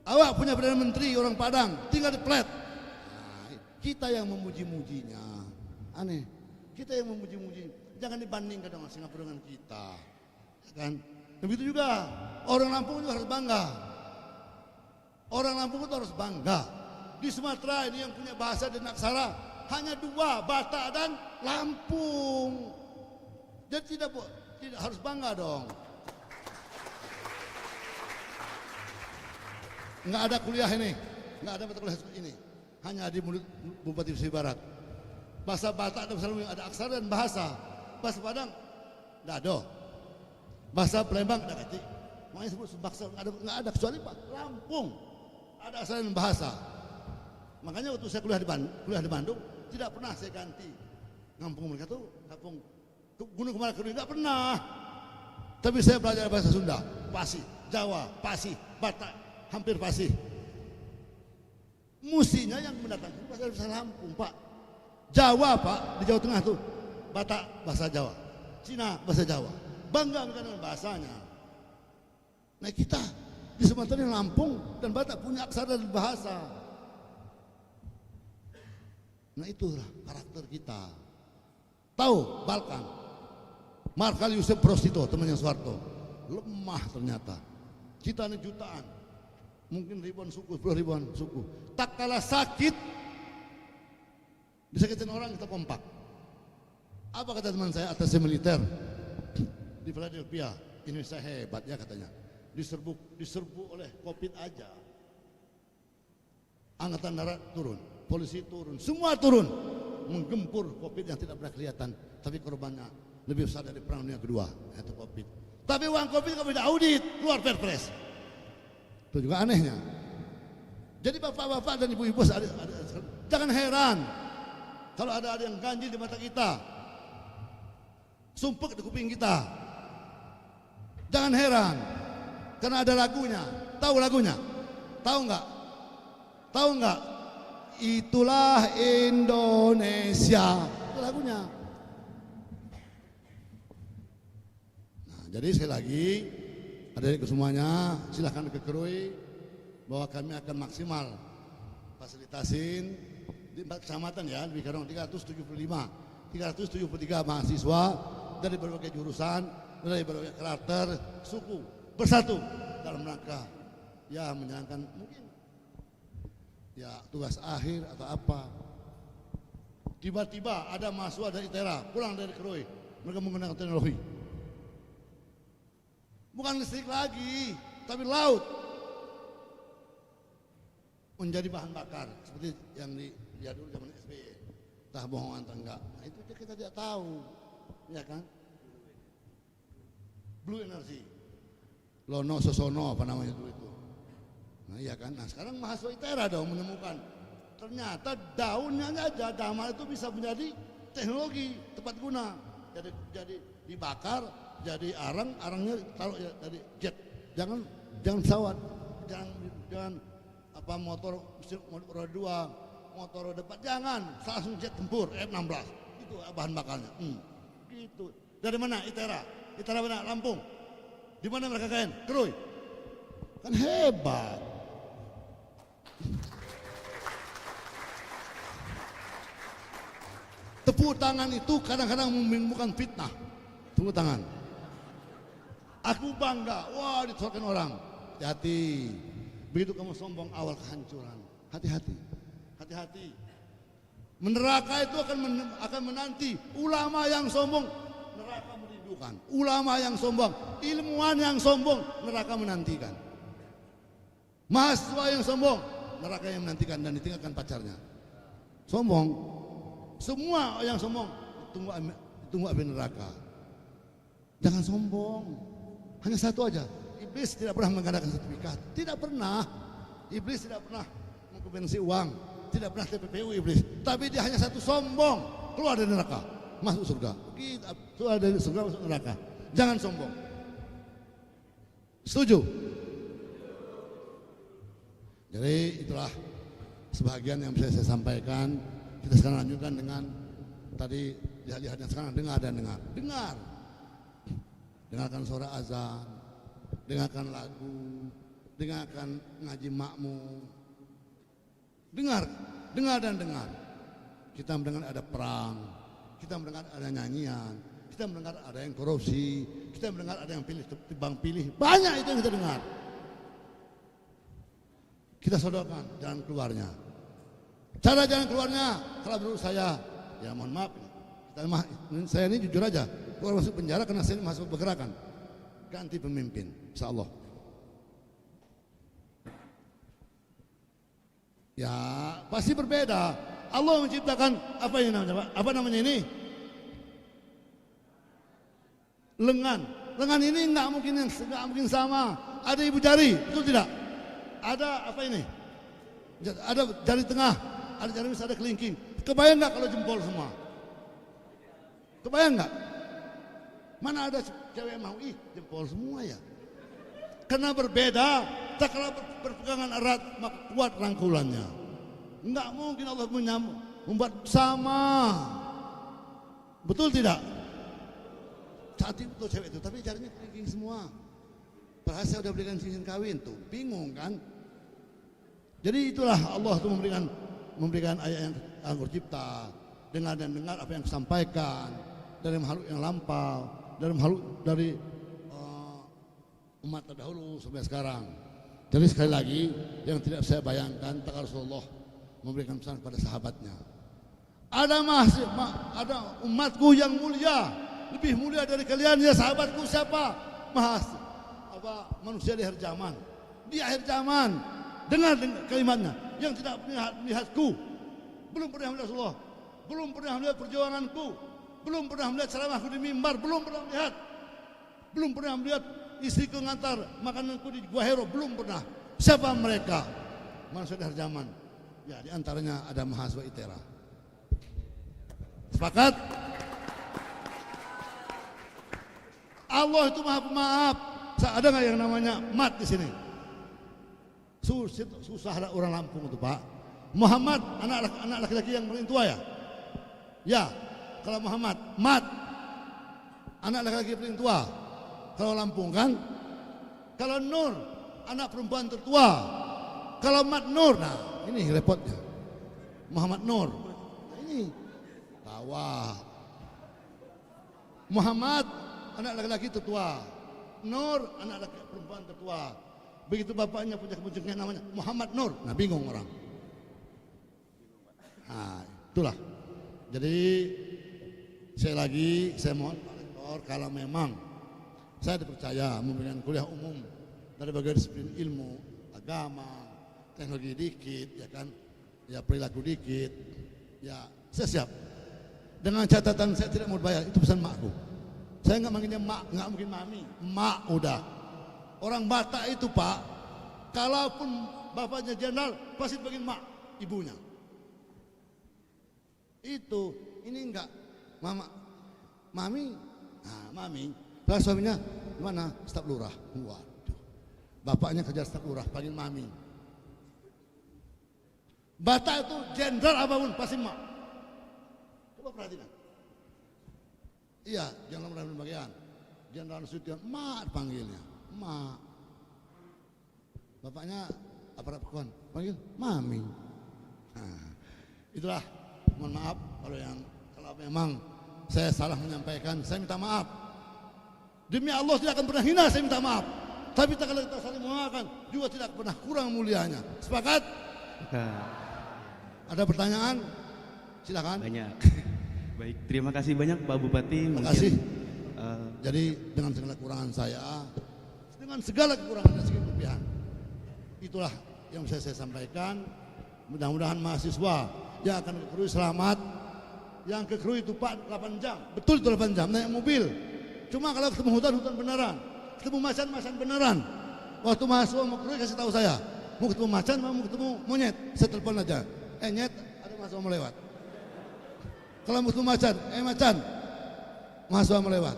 Awak punya Perdana Menteri orang Padang, tinggal di flat. Nah, kita yang memuji-mujinya. Aneh. Kita yang memuji-muji. Jangan dibandingkan dengan Singapura dengan kita. Ya kan? Begitu juga orang Lampung juga harus bangga. Orang Lampung itu harus bangga. Di Sumatera ini yang punya bahasa dan aksara hanya 2, Batak dan Lampung. Jadi tidak harus bangga dong. Nggak ada kuliah ini, nggak ada mata kuliah seperti ini. Hanya di mulut Bupati Pesisir Barat. Bahasa Batak ada aksara dan bahasa. Bahasa Padang nggak ada. Bahasa Palembang nggak ada. Makanya sebut bahasa nggak ada kecuali Pak Lampung ada aksara dan bahasa. Makanya waktu saya kuliah di Bandung tidak pernah saya ganti. Kampung mereka tuh kampung Gunung Kemara Kedui nggak pernah. Tapi saya belajar bahasa Sunda, Pasi, Jawa, Pasi, Batak, hampir Pasi. Mestinya yang mendatangkan bahasa Lampung, Pak. Jawa, Pak, di Jawa Tengah tuh Batak bahasa Jawa, Cina bahasa Jawa. Bangga dengan bahasanya. Nah kita di Sumatera dan Lampung dan Batak punya aksara dan bahasa. Nah itulah karakter kita. Tahu Balkan, Markal Yusuf Prostito, temannya Soeharto. Lemah ternyata. Kita ini jutaan. Mungkin ribuan suku, 10 ribuan suku. Tak kalah sakit, disakitin orang kita kompak. Apa kata teman saya atas militer di Philadelphia, Indonesia hebat ya katanya. Diserbu oleh COVID aja. Angkatan darat turun, polisi turun, semua turun. Menggempur COVID yang tidak pernah kelihatan. Tapi korbannya lebih besar dari perang dunia kedua, yaitu COVID. Tapi uang COVID kalau tidak audit, keluar perpres. Itu juga anehnya. Jadi bapak-bapak dan ibu-ibu, jangan heran kalau ada yang ganjil di mata kita, sumpek di kuping kita. Jangan heran, karena ada lagunya. Tahu lagunya? Tahu nggak? Tahu nggak? Itulah Indonesia. Itu lagunya. Nah, jadi sekali lagi, adik-adik semuanya, silahkan ke Krui bahwa kami akan maksimal fasilitasin di 4 kecamatan ya, lebih kurang 373 mahasiswa dari berbagai jurusan, dari berbagai karakter, suku bersatu dalam rangka ya menjalankan mungkin ya tugas akhir atau apa. Tiba-tiba ada mahasiswa dari ITERA pulang dari Krui, mereka menggunakan teknologi. Bukan listrik lagi, tapi laut menjadi bahan bakar seperti yang ya dulu zaman SBY. Entah bohong atau enggak. Nah, itu kita tidak tahu, ya kan? Blue Energy, Lono Sosono apa namanya dulu itu. Nah iya kan, nah sekarang mahasiswa ITERA dong menemukan ternyata daunnya aja damal itu bisa menjadi teknologi tepat guna, jadi dibakar jadi arangnya taruh ya, dari jet, jangan pesawat, jangan apa motor roda 2, motor roda 4, jangan langsung jet tempur F-16 itu bahan bakarnya. Gitu. Dari mana? ITERA mana? Lampung. Di mana mereka kain? Krui. Kan hebat. Tepuk tangan itu kadang-kadang menimbulkan fitnah. Tepuk tangan. Aku bangga. Wah, ditolakkan orang. Hati-hati. Begitu kamu sombong, awal kehancuran. Hati-hati. Hati-hati. Neraka itu akan menanti ulama yang sombong. Neraka merindukan. Ulama yang sombong, ilmuwan yang sombong, neraka menantikan. Mahasiswa yang sombong, neraka yang menantikan dan ditinggalkan pacarnya. Sombong. Semua yang sombong tunggu api neraka. Jangan sombong. Hanya satu aja. Iblis tidak pernah mengadakan sertifikat. Tidak pernah. Iblis tidak pernah mengkompensi uang. Tidak pernah TPPU iblis. Tapi dia hanya satu, sombong. Keluar dari neraka, masuk surga. Keluar dari surga, masuk neraka. Jangan sombong. Setuju? Jadi itulah sebagian yang bisa saya sampaikan. Kita sekarang lanjutkan dengan tadi lihat-lihatnya sekarang, dengar. Dengarkan suara azan, dengarkan lagu, dengarkan ngaji makmum. Dengar. Kita mendengar ada perang, kita mendengar ada nyanyian, kita mendengar ada yang korupsi, kita mendengar ada yang pilih. Banyak itu yang kita dengar. Kita sodorkan jalan keluarnya. Cara jalan keluarnya, kalau menurut saya, ya mohon maaf, saya ini jujur aja, keluar masuk penjara karena saya masuk pergerakan. Ganti pemimpin, insyaallah. Ya pasti berbeda. Allah menciptakan apa ini namanya Pak? Apa namanya ini? Lengan. Lengan ini nggak mungkin sama. Ada ibu jari, betul tidak? Ada apa ini? Ada jari tengah, ada jari misal, ada kelingking. Kebayang nggak kalau jempol semua? Kebayang nggak? Mana ada cewek yang mau jempol semua ya? Karena berbeda, tak kalau berpegangan erat maka kuat rangkulannya. Enggak mungkin Allah membuat sama. Betul tidak? Cantik betul cewek itu, tapi jarinya kelingking semua. Padahal saya udah belikan cincin kawin tuh, bingung kan? Jadi itulah Allah tuh memberikan ayat yang Al-Qur'an cipta. Dengar dan dengar apa yang disampaikan dari makhluk yang lampau. dari umat terdahulu sampai sekarang. Jadi sekali lagi yang tidak saya bayangkan, tak Rasulullah memberikan pesan kepada sahabatnya. Ada umatku yang mulia, lebih mulia dari kalian ya sahabatku siapa? Manusia di akhir zaman. Di akhir zaman, dengar kalimatnya, yang tidak pernah melihatku, belum pernah melihat Rasulullah, belum pernah melihat perjuanganku, belum pernah melihat ceramahku di mimbar, belum pernah melihat istriku ngantar makananku di Gua Hero, belum pernah. Siapa mereka? Manusia di akhir zaman. Ya, di antaranya ada mahasiswa ITERA. Sepakat? Allah itu Maha Pemaaf. Ada nggak yang namanya mat di sini? Susah ada orang Lampung itu, Pak. Muhammad anak laki-laki yang paling tua ya? Ya. Kalau Muhammad, mat anak laki-laki paling tua. Kalau Lampung kan? Kalau Nur anak perempuan tertua. Kalau Mat Nur, nah ini repotnya. Muhammad Nur. Nah, ini bawah. Muhammad anak laki-laki tertua. Nur anak laki perempuan tertua. Begitu bapaknya punya kemuncungnya namanya Muhammad Nur. Nah bingung orang. Nah itulah. Jadi saya mohon Pak Rektor, kalau memang saya dipercaya memberikan kuliah umum dari berbagai disiplin ilmu, agama, teknologi dikit, ya kan, ya perilaku dikit, ya saya siap. Dengan catatan saya tidak mau bayar, itu pesan makku. Saya nggak manggilnya mak, nggak mungkin mami, mak udah. Orang Batak itu Pak, kalaupun bapaknya jenderal pasti panggil mak, ibunya. Itu, ini enggak, mama, mami, nah mami, terus suaminya mana? Staf lurah. Waduh, bapaknya kerja staf lurah, panggil mami. Batak itu jenderal apapun pasti mak. Coba perhatikan. Iya, jangan mengambil bagian. Jenderal Nasution, mak panggilnya, mak. Bapaknya aparat pekon, panggil mami. Nah, itulah. Mohon maaf kalau memang saya salah menyampaikan, saya minta maaf. Demi Allah tidak akan pernah hina, saya minta maaf. Tapi kalau kita saling memaafkan juga tidak pernah kurang mulianya. Sepakat? Ada pertanyaan? Silakan. Banyak. Baik, terima kasih banyak Pak Bupati. Terima kasih. Jadi dengan segala kekurangan saya, dengan segala kekurangan dan segala kelebihan, itulah yang bisa saya sampaikan. Mudah-mudahan mahasiswa yang akan ke Krui selamat. Yang ke Krui itu Pak 8 jam, betul itu 8 jam naik mobil. Cuma kalau ketemu hutan beneran, ketemu macan beneran. Waktu mahasiswa mau Krui kasih tahu saya, mau ketemu macan, mau ketemu monyet, saya telepon aja. Nyet, ada mahasiswa mau lewat. Kalau mau ketemu macan, macan, mahasiswa mau lewat.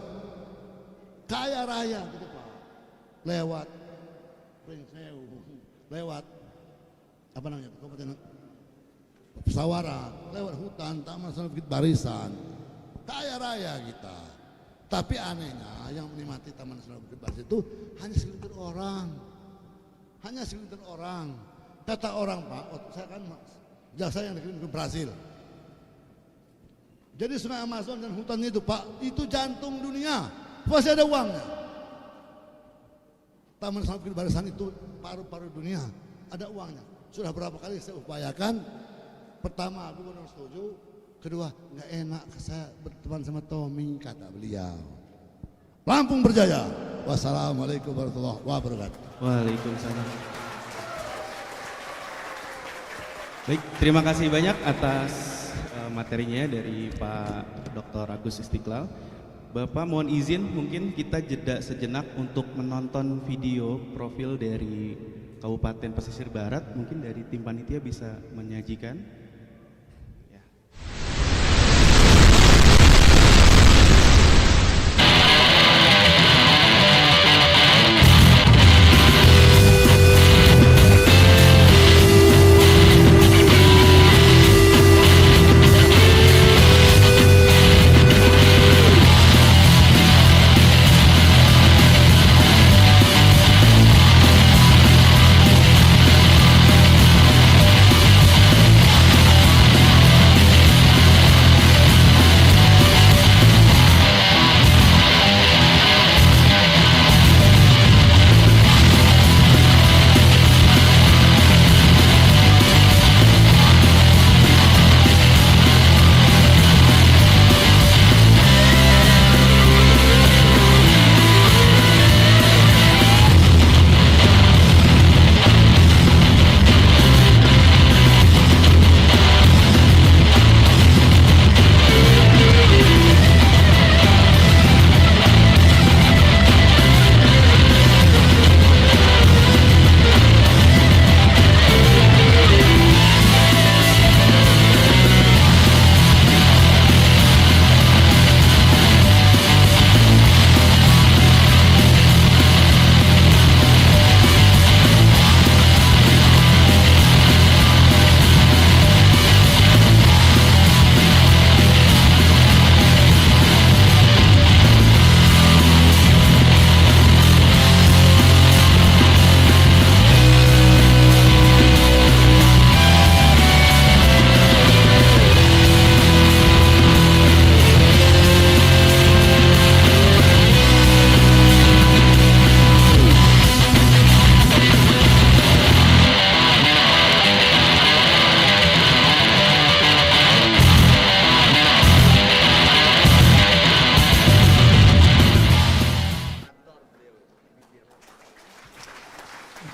Kaya raya gitu Pak, lewat, lewat apa namanya, kabupaten Pesawaran, lewat hutan, taman nasional Bukit Barisan, kaya raya kita. Tapi anehnya yang menikmati taman nasional Bukit Barisan itu hanya segelintir orang, Kata orang Pak, saya kan jasa yang dikirim ke Brasil. Jadi Sungai Amazon dan hutan itu Pak, itu jantung dunia, pasti ada uangnya. Taman nasional Bukit Barisan itu paru-paru dunia, ada uangnya. Sudah berapa kali saya upayakan. Pertama, gubernur setuju. Kedua, nggak enak saya berteman sama Tommy, kata beliau. Lampung berjaya. Wassalamualaikum warahmatullahi wabarakatuh. Waalaikumsalam. Baik, terima kasih banyak atas materinya dari Pak Dr. Agus Istiqlal. Bapak mohon izin mungkin kita jeda sejenak untuk menonton video profil dari Kabupaten Pesisir Barat. Mungkin dari tim panitia bisa menyajikan.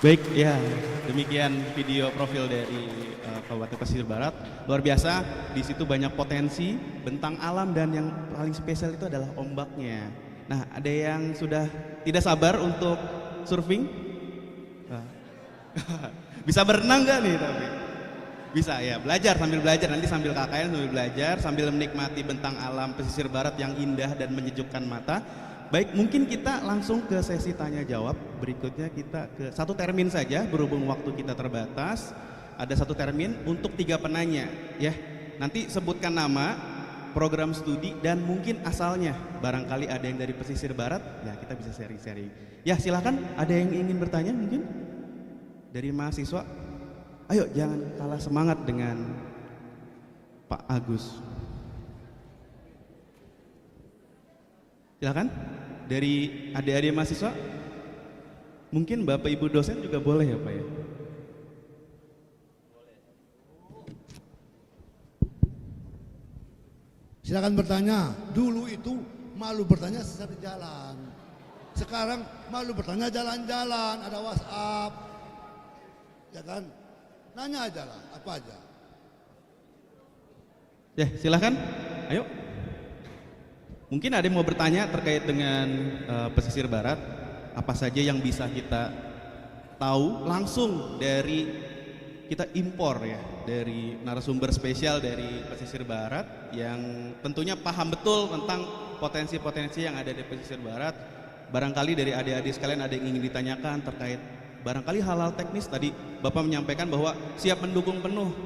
Baik, ya demikian video profil dari Kabupaten Pesisir Barat. Luar biasa, di situ banyak potensi, bentang alam, dan yang paling spesial itu adalah ombaknya. Nah, ada yang sudah tidak sabar untuk surfing? Nah. Bisa berenang nggak nih tapi? Bisa ya, belajar, nanti sambil KKN sambil belajar, sambil menikmati bentang alam pesisir barat yang indah dan menyejukkan mata. Baik, mungkin kita langsung ke sesi tanya jawab. Berikutnya kita ke satu termin saja, berhubung waktu kita terbatas. Ada satu termin untuk 3 penanya ya. Nanti sebutkan nama, program studi, dan mungkin asalnya. Barangkali ada yang dari pesisir barat, ya kita bisa sharing-sharing. Ya silakan, ada yang ingin bertanya mungkin? Dari mahasiswa? Ayo, jangan kalah semangat dengan Pak Agus. Silakan, dari adik-adik mahasiswa. Mungkin Bapak Ibu dosen juga boleh ya Pak ya? Silakan bertanya. Dulu itu malu bertanya sesat di jalan. Sekarang malu bertanya jalan-jalan, ada WhatsApp. Ya kan? Nanya aja lah, apa aja. Ya, silakan. Ayo. Mungkin ada yang mau bertanya terkait dengan pesisir barat, apa saja yang bisa kita tahu langsung dari kita impor ya, dari narasumber spesial dari pesisir barat yang tentunya paham betul tentang potensi-potensi yang ada di pesisir barat. Barangkali dari adik-adik sekalian ada yang ingin ditanyakan terkait barangkali hal-hal teknis. Tadi Bapak menyampaikan bahwa siap mendukung penuh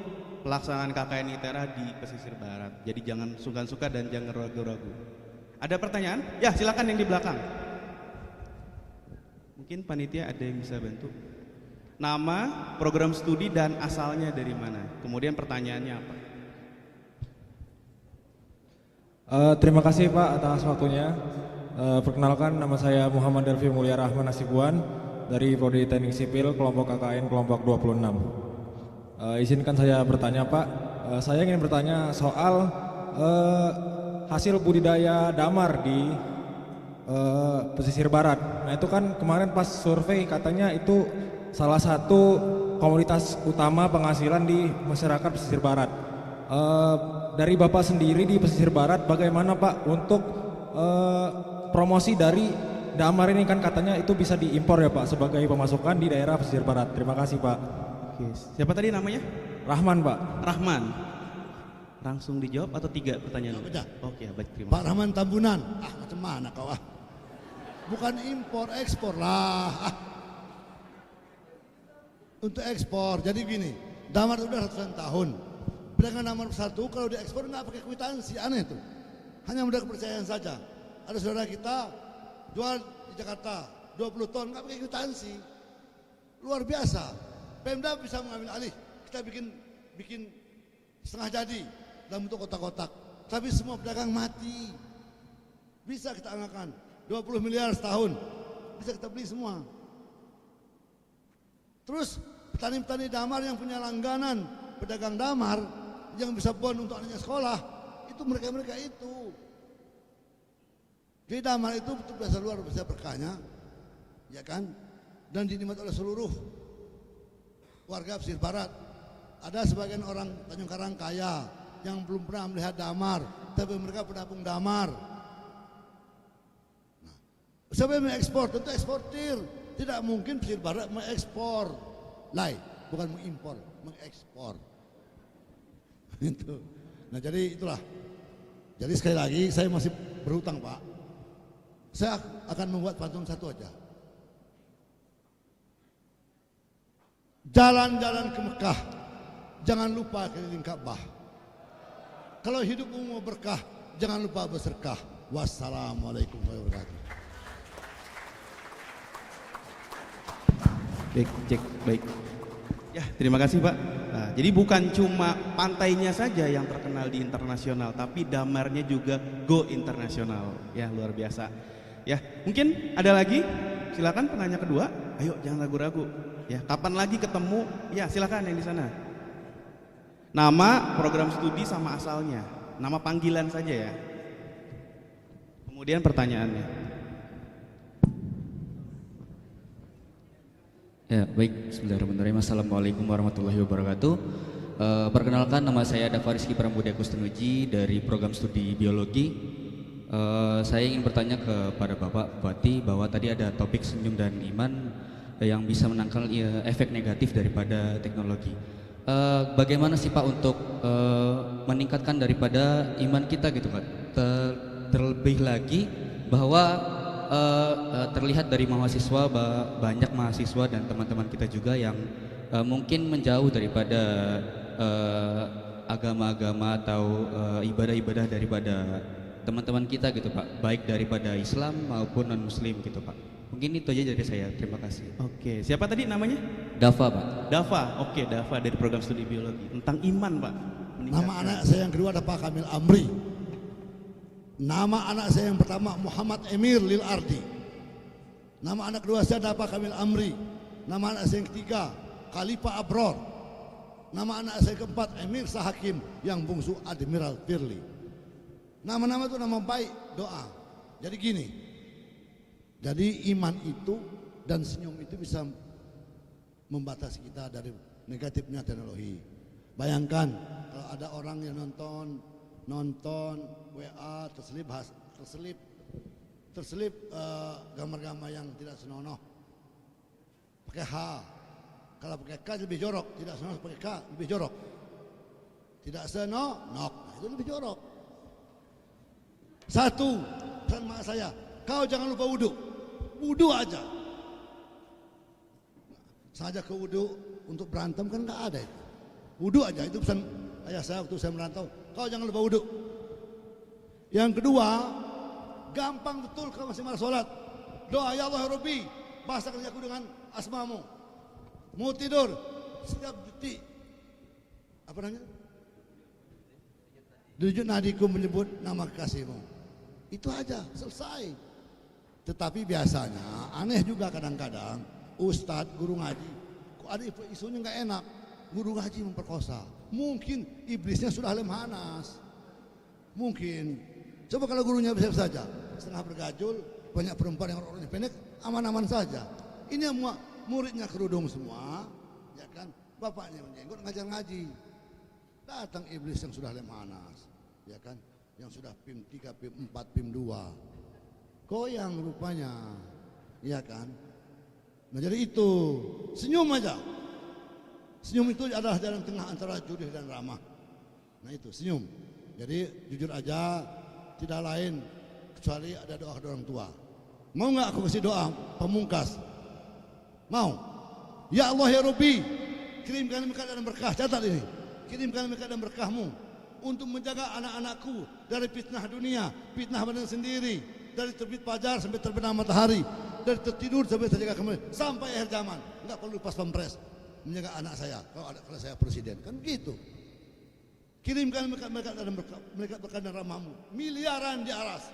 pelaksanaan KKN ITERA di pesisir barat. Jadi jangan sungkan-sungkan dan jangan ragu-ragu. Ada pertanyaan? Ya silakan yang di belakang. Mungkin panitia ada yang bisa bantu. Nama, program studi, dan asalnya dari mana? Kemudian pertanyaannya apa? Terima kasih Pak atas waktunya. Perkenalkan, nama saya Muhammad Delvi Mulia Rahman Hasibuan dari Prodi Teknik Sipil kelompok KKN kelompok 26. Izinkan saya bertanya Pak. Saya ingin bertanya soal hasil budidaya damar di pesisir barat. Nah itu kan kemarin pas survei katanya itu salah satu komoditas utama penghasilan di masyarakat pesisir barat. Dari Bapak sendiri di pesisir barat bagaimana Pak untuk promosi dari damar ini, kan katanya itu bisa diimpor ya Pak sebagai pemasukan di daerah pesisir barat. Terima kasih Pak. Oke, siapa tadi namanya? Rahman Pak. Rahman. Langsung dijawab atau 3 pertanyaan? Aja. Oke, baik, terima Pak Rahman Tambunan. Macam mana kau Bukan impor, ekspor lah. Untuk ekspor, jadi gini, damar itu udah ratusan tahun. Pedagang damar satu kalau diekspor nggak pakai kwitansi, aneh tuh. Hanya modal kepercayaan saja. Ada saudara kita jual di Jakarta 20 ton nggak pakai kwitansi, luar biasa. Pemda bisa mengambil alih, kita bikin setengah jadi dalam bentuk kotak-kotak, tapi semua pedagang mati. Bisa kita anggarkan 20 miliar setahun, bisa kita beli semua. Terus petani-petani damar yang punya langganan pedagang damar yang bisa bon untuk anaknya sekolah, itu mereka itu. Jadi damar itu betul biasa luar biasa berkahnya, ya kan? Dan dinikmati oleh seluruh warga pesisir barat. Ada sebagian orang Tanjung Karang kaya yang belum pernah melihat damar, tapi mereka penabung damar. Nah, siapa yang mengekspor? Tentu eksportir. Tidak mungkin pesisir barat mengekspor, bukan mengimpor, mengekspor. Itu. Nah jadi itulah. Jadi sekali lagi saya masih berhutang Pak. Saya akan membuat pantun satu aja. Jalan-jalan ke Mekah, jangan lupa keliling Ka'bah. Kalau hidupmu mau berkah, jangan lupa bersedekah. Wassalamualaikum warahmatullahi wabarakatuh. Baik, cek, baik. Ya, terima kasih Pak. Nah, jadi bukan cuma pantainya saja yang terkenal di internasional, tapi damarnya juga go internasional. Ya, luar biasa. Ya, mungkin ada lagi? Silakan penanya kedua. Ayo, jangan ragu-ragu. Ya, kapan lagi ketemu? Ya, silakan yang di sana. Nama, program studi sama asalnya. Nama panggilan saja ya. Kemudian pertanyaannya. Ya, baik. Bismillahirrahmanirrahim. Assalamualaikum warahmatullahi wabarakatuh. Perkenalkan, nama saya Dava Rizky Pramudia Kustunuji dari program studi biologi. Saya ingin bertanya kepada Bapak Bupati bahwa tadi ada topik senyum dan iman yang bisa menangkal efek negatif daripada teknologi. Bagaimana sih Pak untuk meningkatkan daripada iman kita gitu Pak? Terlebih lagi bahwa terlihat dari mahasiswa, banyak mahasiswa dan teman-teman kita juga yang mungkin menjauh daripada agama-agama atau ibadah-ibadah daripada teman-teman kita gitu Pak, baik daripada Islam maupun non-Muslim gitu Pak. Mungkin itu aja dari saya, terima kasih. Oke, siapa tadi namanya? Dava Pak. Dava, oke, Dava dari program studi biologi tentang iman Pak. Nama anak saya yang kedua ada Pak Kamil Amri. Nama anak saya yang pertama Muhammad Emir Lil Ardi. Nama anak kedua saya ada Pak Kamil Amri. Nama anak saya yang ketiga Khalifa Abror. Nama anak saya keempat Emir Sahakim, yang bungsu Admiral Firly. Nama-nama itu nama baik, doa. Jadi gini, jadi iman itu dan senyum itu bisa membatasi kita dari negatifnya teknologi. Bayangkan kalau ada orang yang nonton WA terselip gambar-gambar yang tidak senonoh pakai H. Kalau pakai K lebih jorok, tidak senonoh pakai K lebih jorok. Tidak senonok, itu lebih jorok. Satu, pesan mak saya, kau jangan lupa wudhu. Wudhu aja. Saja ke wudhu untuk berantem kan nggak ada itu. Wudhu aja, itu pesan ayah saya waktu saya merantau. Kau jangan lupa wudhu. Yang kedua, gampang betul kau masih malas sholat. Doa ya Allah ya Rabbi, bahasakan aku dengan asmamu. Mau tidur, setiap detik apa namanya? Denyut nadiku menyebut nama kekasihmu. Itu aja, selesai. Tetapi biasanya aneh juga kadang-kadang ustadz, guru ngaji, kok ada isunya nggak enak, guru ngaji memperkosa. Mungkin iblisnya sudah lemhanas. Mungkin. Coba kalau gurunya bisa saja, setengah bergajul, banyak perempuan yang orangnya pendek, aman-aman saja. Ini yang muridnya kerudung semua, ya kan? Bapaknya menjenggot ngajar ngaji. Datang iblis yang sudah lemhanas, ya kan? Yang sudah PIM 3, PIM 4, PIM 2. Goyang rupanya, ya kan? Nah jadi itu, senyum aja. Senyum itu adalah jalan tengah antara judih dan ramah. Nah itu, senyum. Jadi jujur aja, tidak lain kecuali ada doa orang tua. Mau nggak aku kasih doa pemungkas? Mau? Ya Allah ya Rabbi, kirimkan berkah dan berkah. Catat ini, kirimkan berkah dan berkahmu untuk menjaga anak-anakku dari fitnah dunia, fitnah badan sendiri, dari terbit fajar sampai terbenam matahari, dari tertidur sampai terjaga kembali, sampai akhir zaman. Enggak perlu pas pampres, menjaga anak saya. Kalau saya presiden, kan gitu. Kirimkan mereka berkah dan rahmamu, miliaran di aras,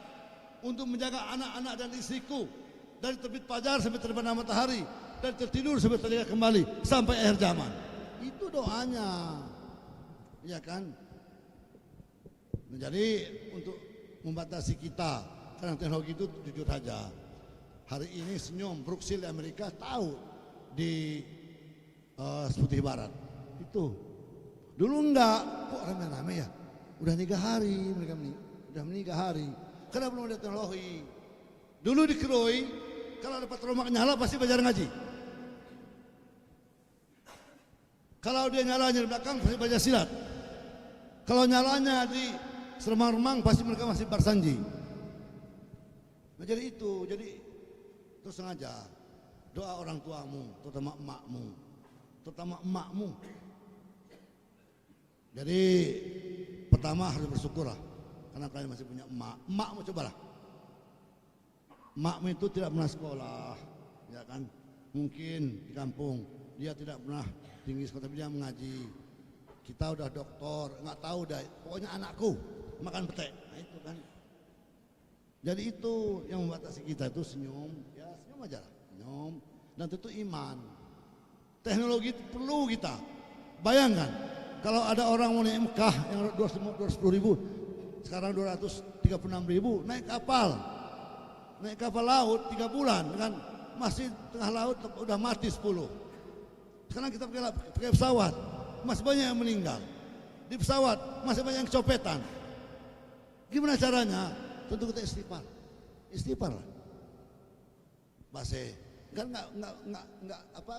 untuk menjaga anak-anak dan istriku dari terbit fajar sampai terbenam matahari, dari tertidur sampai terjaga kembali, sampai akhir zaman. Itu doanya, ya kan? Jadi untuk membatasi kita, karena teknologi itu jujur saja. Hari ini senyum, Bruxelles di Amerika tahu di Putih Barat itu. Dulu enggak, kok rame-rame ya? Udah 3 hari mereka udah menikah hari. Karena belum ada teknologi. Dulu di Kroi, kalau ada patromak nyala pasti belajar ngaji. Kalau dia nyalanya di belakang pasti belajar silat. Kalau nyalanya di seremang-remang pasti mereka masih barsanji. Nah jadi itu, jadi terus sengaja doa orang tuamu, terutama emakmu. Jadi pertama harus bersyukurlah karena kalian masih punya emak. Emakmu cobalah. Emakmu itu tidak pernah sekolah, ya kan? Mungkin di kampung dia tidak pernah tinggi sekolah, tapi dia mengaji. Kita udah doktor, nggak tahu dah. Pokoknya anakku makan petek. Nah itu kan. Jadi itu yang membatasi kita itu senyum, ya senyum aja lah, senyum. Dan tentu iman. Teknologi itu perlu kita. Bayangkan, kalau ada orang mau naik Mekah yang 210.000, sekarang 236.000, naik kapal laut 3 bulan, kan masih tengah laut udah mati 10. Sekarang kita pakai pesawat, masih banyak yang meninggal. Di pesawat masih banyak yang kecopetan. Gimana caranya? Tentu kita istighfar lah. Bahasa kan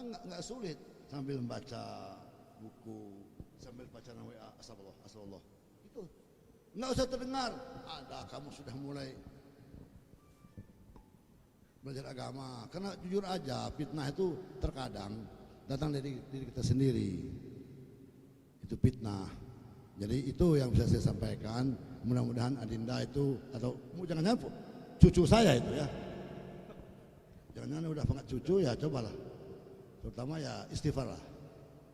nggak sulit sambil membaca buku, sambil baca WA, astagfirullah. Itu nggak usah terdengar. Ada kamu sudah mulai belajar agama. Karena jujur aja, fitnah itu terkadang datang dari diri kita sendiri. Itu fitnah. Jadi itu yang bisa saya sampaikan. Mudah-mudahan Adinda itu, atau jangan-jangan cucu saya itu ya, jangan-jangan udah pangkat cucu ya, cobalah, terutama ya istighfar lah.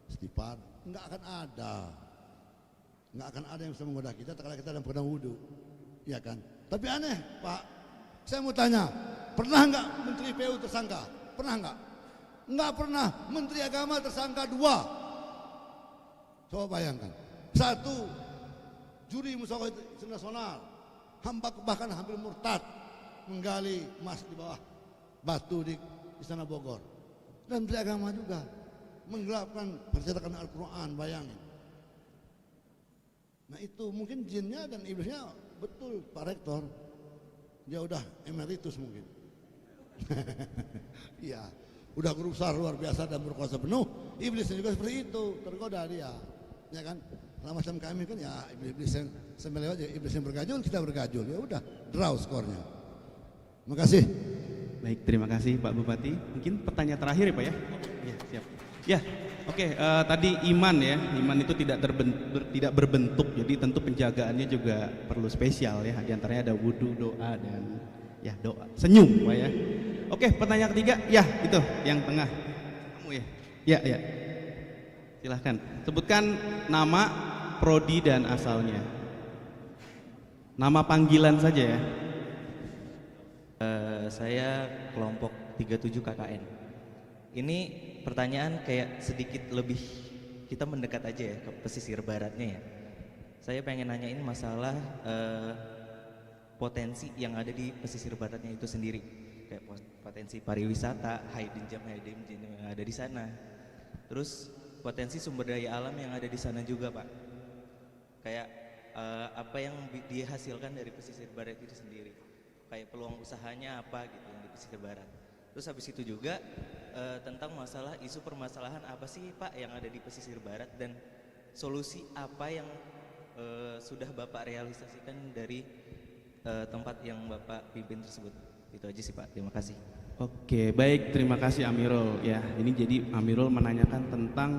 Istighfar nggak akan ada yang bisa menggoda kita kalau kita dalam keadaan wudhu, ya kan. Tapi aneh Pak, saya mau tanya, pernah nggak Menteri PU tersangka? Pernah nggak? Nggak pernah. Menteri Agama tersangka 2. Coba bayangkan. 1, juri musyawarah nasional, bahkan hampir murtad, menggali emas di bawah batu di Istana Bogor. Dan Menteri Agama juga menggelapkan percetakan Al-Quran, bayangin. Nah itu mungkin jinnya dan iblisnya betul Pak Rektor, dia udah emeritus mungkin. Iya, udah guru besar luar biasa dan berkuasa penuh. Iblisnya juga seperti itu, tergoda dia, ya kan? Nah, macam kami kan ya iblis yang lewat ya, iblis yang bergajul, kita bergajul, ya udah draw skornya. Makasih. Baik, terima kasih Pak Bupati. Mungkin pertanyaan terakhir ya Pak ya? Ya, siap. Ya, oke. Tadi iman ya, iman itu tidak berbentuk, jadi tentu penjagaannya juga perlu spesial ya. Di antaranya ada wudhu, doa, dan ya doa, senyum Pak ya. Oke, pertanyaan ketiga, ya itu yang tengah. Kamu ya? Ya. Silahkan, sebutkan nama, prodi, dan asalnya. Nama panggilan saja ya. Saya kelompok 37 KKN. Ini pertanyaan kayak sedikit lebih kita mendekat aja ya ke pesisir baratnya ya. Saya pengen nanyain masalah potensi yang ada di pesisir baratnya itu sendiri, kayak potensi pariwisata, hidden gem yang ada di sana. Terus potensi sumber daya alam yang ada di sana juga Pak. Kayak apa yang dihasilkan dari pesisir barat itu sendiri. Kayak peluang usahanya apa gitu yang di pesisir barat. Terus habis itu juga tentang masalah isu permasalahan apa sih Pak yang ada di pesisir barat, dan solusi apa yang sudah Bapak realisasikan dari tempat yang Bapak pimpin tersebut. Itu aja sih Pak, terima kasih. Oke, baik, terima kasih Amirul ya. Ini jadi Amirul menanyakan tentang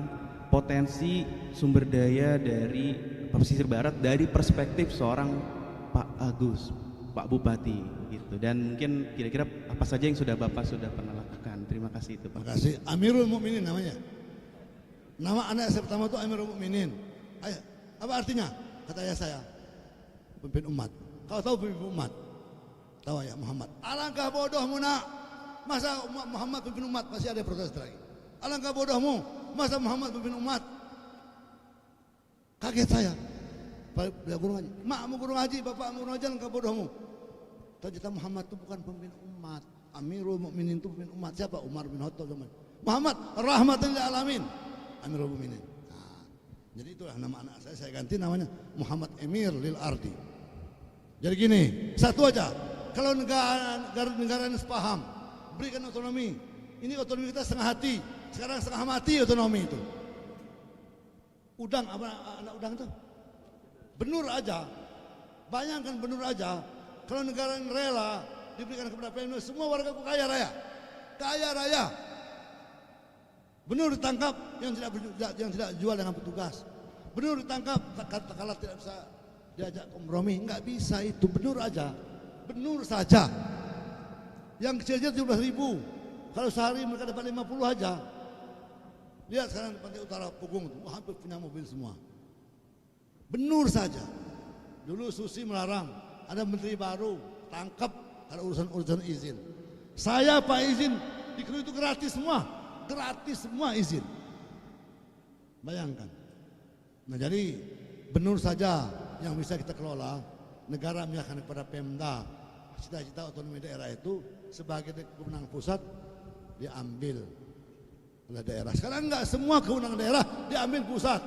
potensi sumber daya dari pesisir barat dari perspektif seorang Pak Agus, Pak Bupati gitu. Dan mungkin kira-kira apa saja yang Bapak sudah pernah lakukan. Terima kasih itu Pak. Terima kasih. Amirul Mukminin namanya. Nama anak saya pertama itu Amirul Mukminin. Apa artinya? Kata ayah saya, pemimpin umat. Kau tahu pemimpin umat? Tahu ya Muhammad. Alangkah bodohmu nak. Masa Muhammad pemimpin umat? Masih ada protes lagi. Alangkah bodohmu. Masa Muhammad pemimpin umat? Kaget saya. Beliau guru ngaji. Mak mau guru ngaji, bapak mau guru ngaji, alangkah bodohmu. Ternyata Muhammad itu bukan pemimpin umat. Amirul Mukminin itu pemimpin umat. Siapa? Umar bin Khattab zaman. Muhammad rahmatan lil alamin. Amirul Mukminin. Nah, jadi itulah nama anak saya ganti namanya Muhammad Emir lil Ardi. Jadi gini, satu aja. Kalau negara ini sepaham, berikan otonomi. Ini otonomi kita setengah hati. Sekarang setengah mati otonomi itu. Udang, apa anak udang itu? Benur aja. Bayangkan benur aja. Kalau negara yang rela diberikan kepada PNU, semua warga kaya raya. Kaya raya. Benur ditangkap yang tidak jual dengan petugas. Benur ditangkap kala tidak bisa diajak kompromi, enggak bisa itu. Benur aja. Benur saja. Yang kecil-kecil 17.000. Kalau sehari mereka dapat 50 aja. Lihat sekarang di pantai utara Pugung itu, hampir punya mobil semua. Benur saja. Dulu Susi melarang, ada menteri baru, tangkap ada urusan izin. Saya Pak izin di Kru itu gratis semua izin. Bayangkan. Nah jadi benur saja yang bisa kita kelola. Negara menyerahkan kepada Pemda cita-cita otonomi daerah itu sebagai kewenangan pusat diambil oleh daerah. Sekarang enggak, semua kewenangan daerah diambil pusat.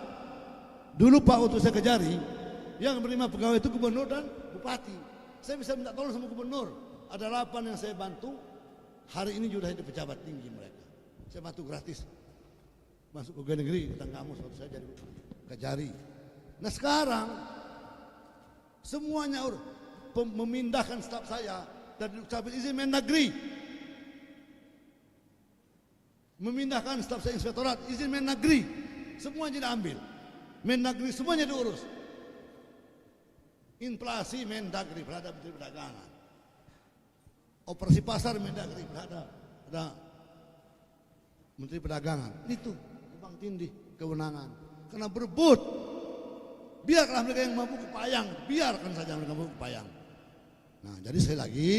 Dulu Pak, waktu saya ke Jari, yang menerima pegawai itu gubernur dan bupati. Saya bisa minta tolong sama gubernur. Ada 8 yang saya bantu. Hari ini sudah jadi pejabat tinggi mereka. Saya bantu gratis. Masuk pegawai negeri di Tanggamus waktu saya jadi ke Jari. Nah sekarang semuanya memindahkan staf saya dari Dukcapil izin Mendagri. Memindahkan staf saya inspektorat izin Mendagri. Semuanya diambil. Mendagri semuanya diurus. Inflasi Mendagri, berada Menteri Perdagangan. Operasi pasar Mendagri, berada Menteri Perdagangan. Itu Bang Tindih kewenangan. Karena berebut. Biarlah mereka yang mampu kepayang, biarkan saja mereka mampu kepayang. Nah, jadi sekali lagi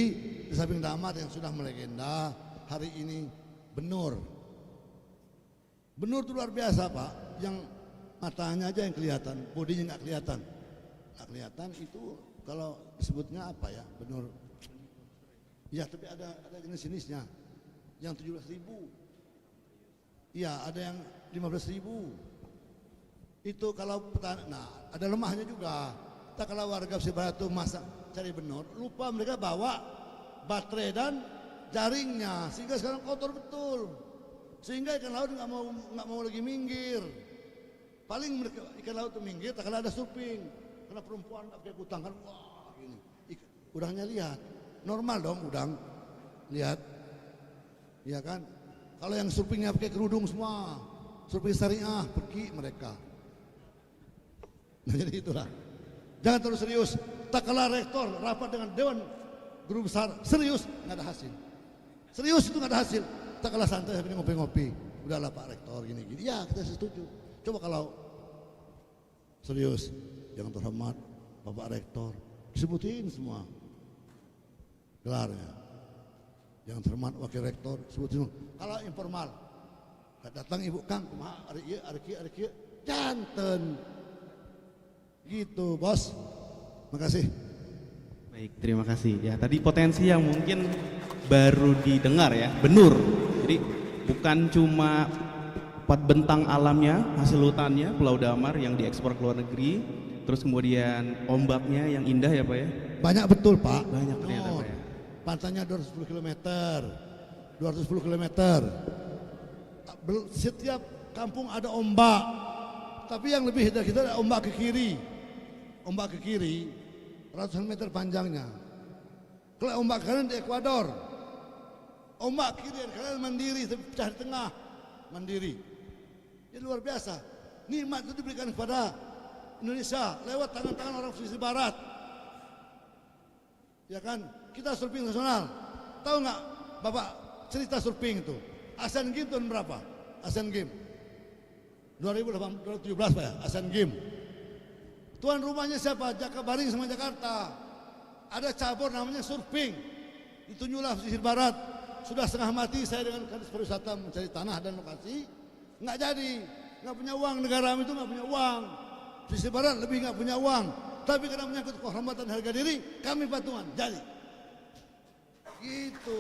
di samping Damat yang sudah melegenda, hari ini Benur. Benur itu luar biasa Pak, yang matanya aja yang kelihatan, bodinya nggak kelihatan. Nggak kelihatan itu kalau disebutnya apa ya, Benur. Ya, tapi ada jenis-jenisnya. Yang 17.000. Iya, ada yang 15.000. Itu kalau petani, nah ada lemahnya juga. Tak kalau warga pesisir barat itu masak cari benur, lupa mereka bawa baterai dan jaringnya, sehingga sekarang kotor betul. Sehingga ikan laut nggak mau lagi minggir. Paling mereka ikan laut itu minggir, tak kalau ada surfing, karena perempuan nggak pakai kutang kan, wah gini. Udangnya lihat, normal dong udang, lihat, iya kan? Kalau yang surfingnya pakai kerudung semua, surfing syariah pergi mereka. Nah jadi itulah. Jangan terlalu serius. Tak kalah rektor rapat dengan Dewan Guru Besar, serius nggak ada hasil. Serius itu nggak ada hasil. Tak kalah santai sampai ngopi-ngopi. Udahlah Pak Rektor gini-gini. Ya kita setuju. Coba kalau serius, yang terhormat Bapak Rektor, disebutin semua gelarnya. Yang terhormat Wakil Rektor, sebutin semua. Kalau informal, datang Ibu Kang, hari kia, janten. Gitu bos, makasih. Baik, terima kasih. Ya tadi potensi yang mungkin baru didengar ya, benur. Jadi bukan cuma 4 bentang alamnya, hasil hutannya, Pulau Damar yang diekspor ke luar negeri, terus kemudian ombaknya yang indah ya Pak ya. Banyak betul Pak. Banyak ternyata Pak ya. Pantainya 210 km. 210 km. Setiap kampung ada ombak. Tapi yang lebih dari kita ada ombak ke kiri. Ombak ke kiri ratusan meter panjangnya. Kalau ombak kanan di Ekuador. Ombak kiri dan kanan mandiri, tapi pecah di tengah. Mandiri. Ya luar biasa. Nikmat itu diberikan kepada Indonesia lewat tangan-tangan orang pesisir barat. Ya kan? Kita surfing nasional. Tahu nggak Bapak cerita surfing itu? Asian Games tahun berapa? Asian Games 2017 Pak ya, Asian Games. Tuan rumahnya siapa? Jakabaring sama Jakarta. Ada cabur namanya surfing. Ditunjuklah pesisir barat. Sudah setengah mati saya dengan Kadis Pariwisata mencari tanah dan lokasi. Nggak jadi. Nggak punya uang, negara itu nggak punya uang. Pesisir barat lebih nggak punya uang. Tapi karena menyangkut kehormatan harga diri, kami patungan. Jadi. Gitu.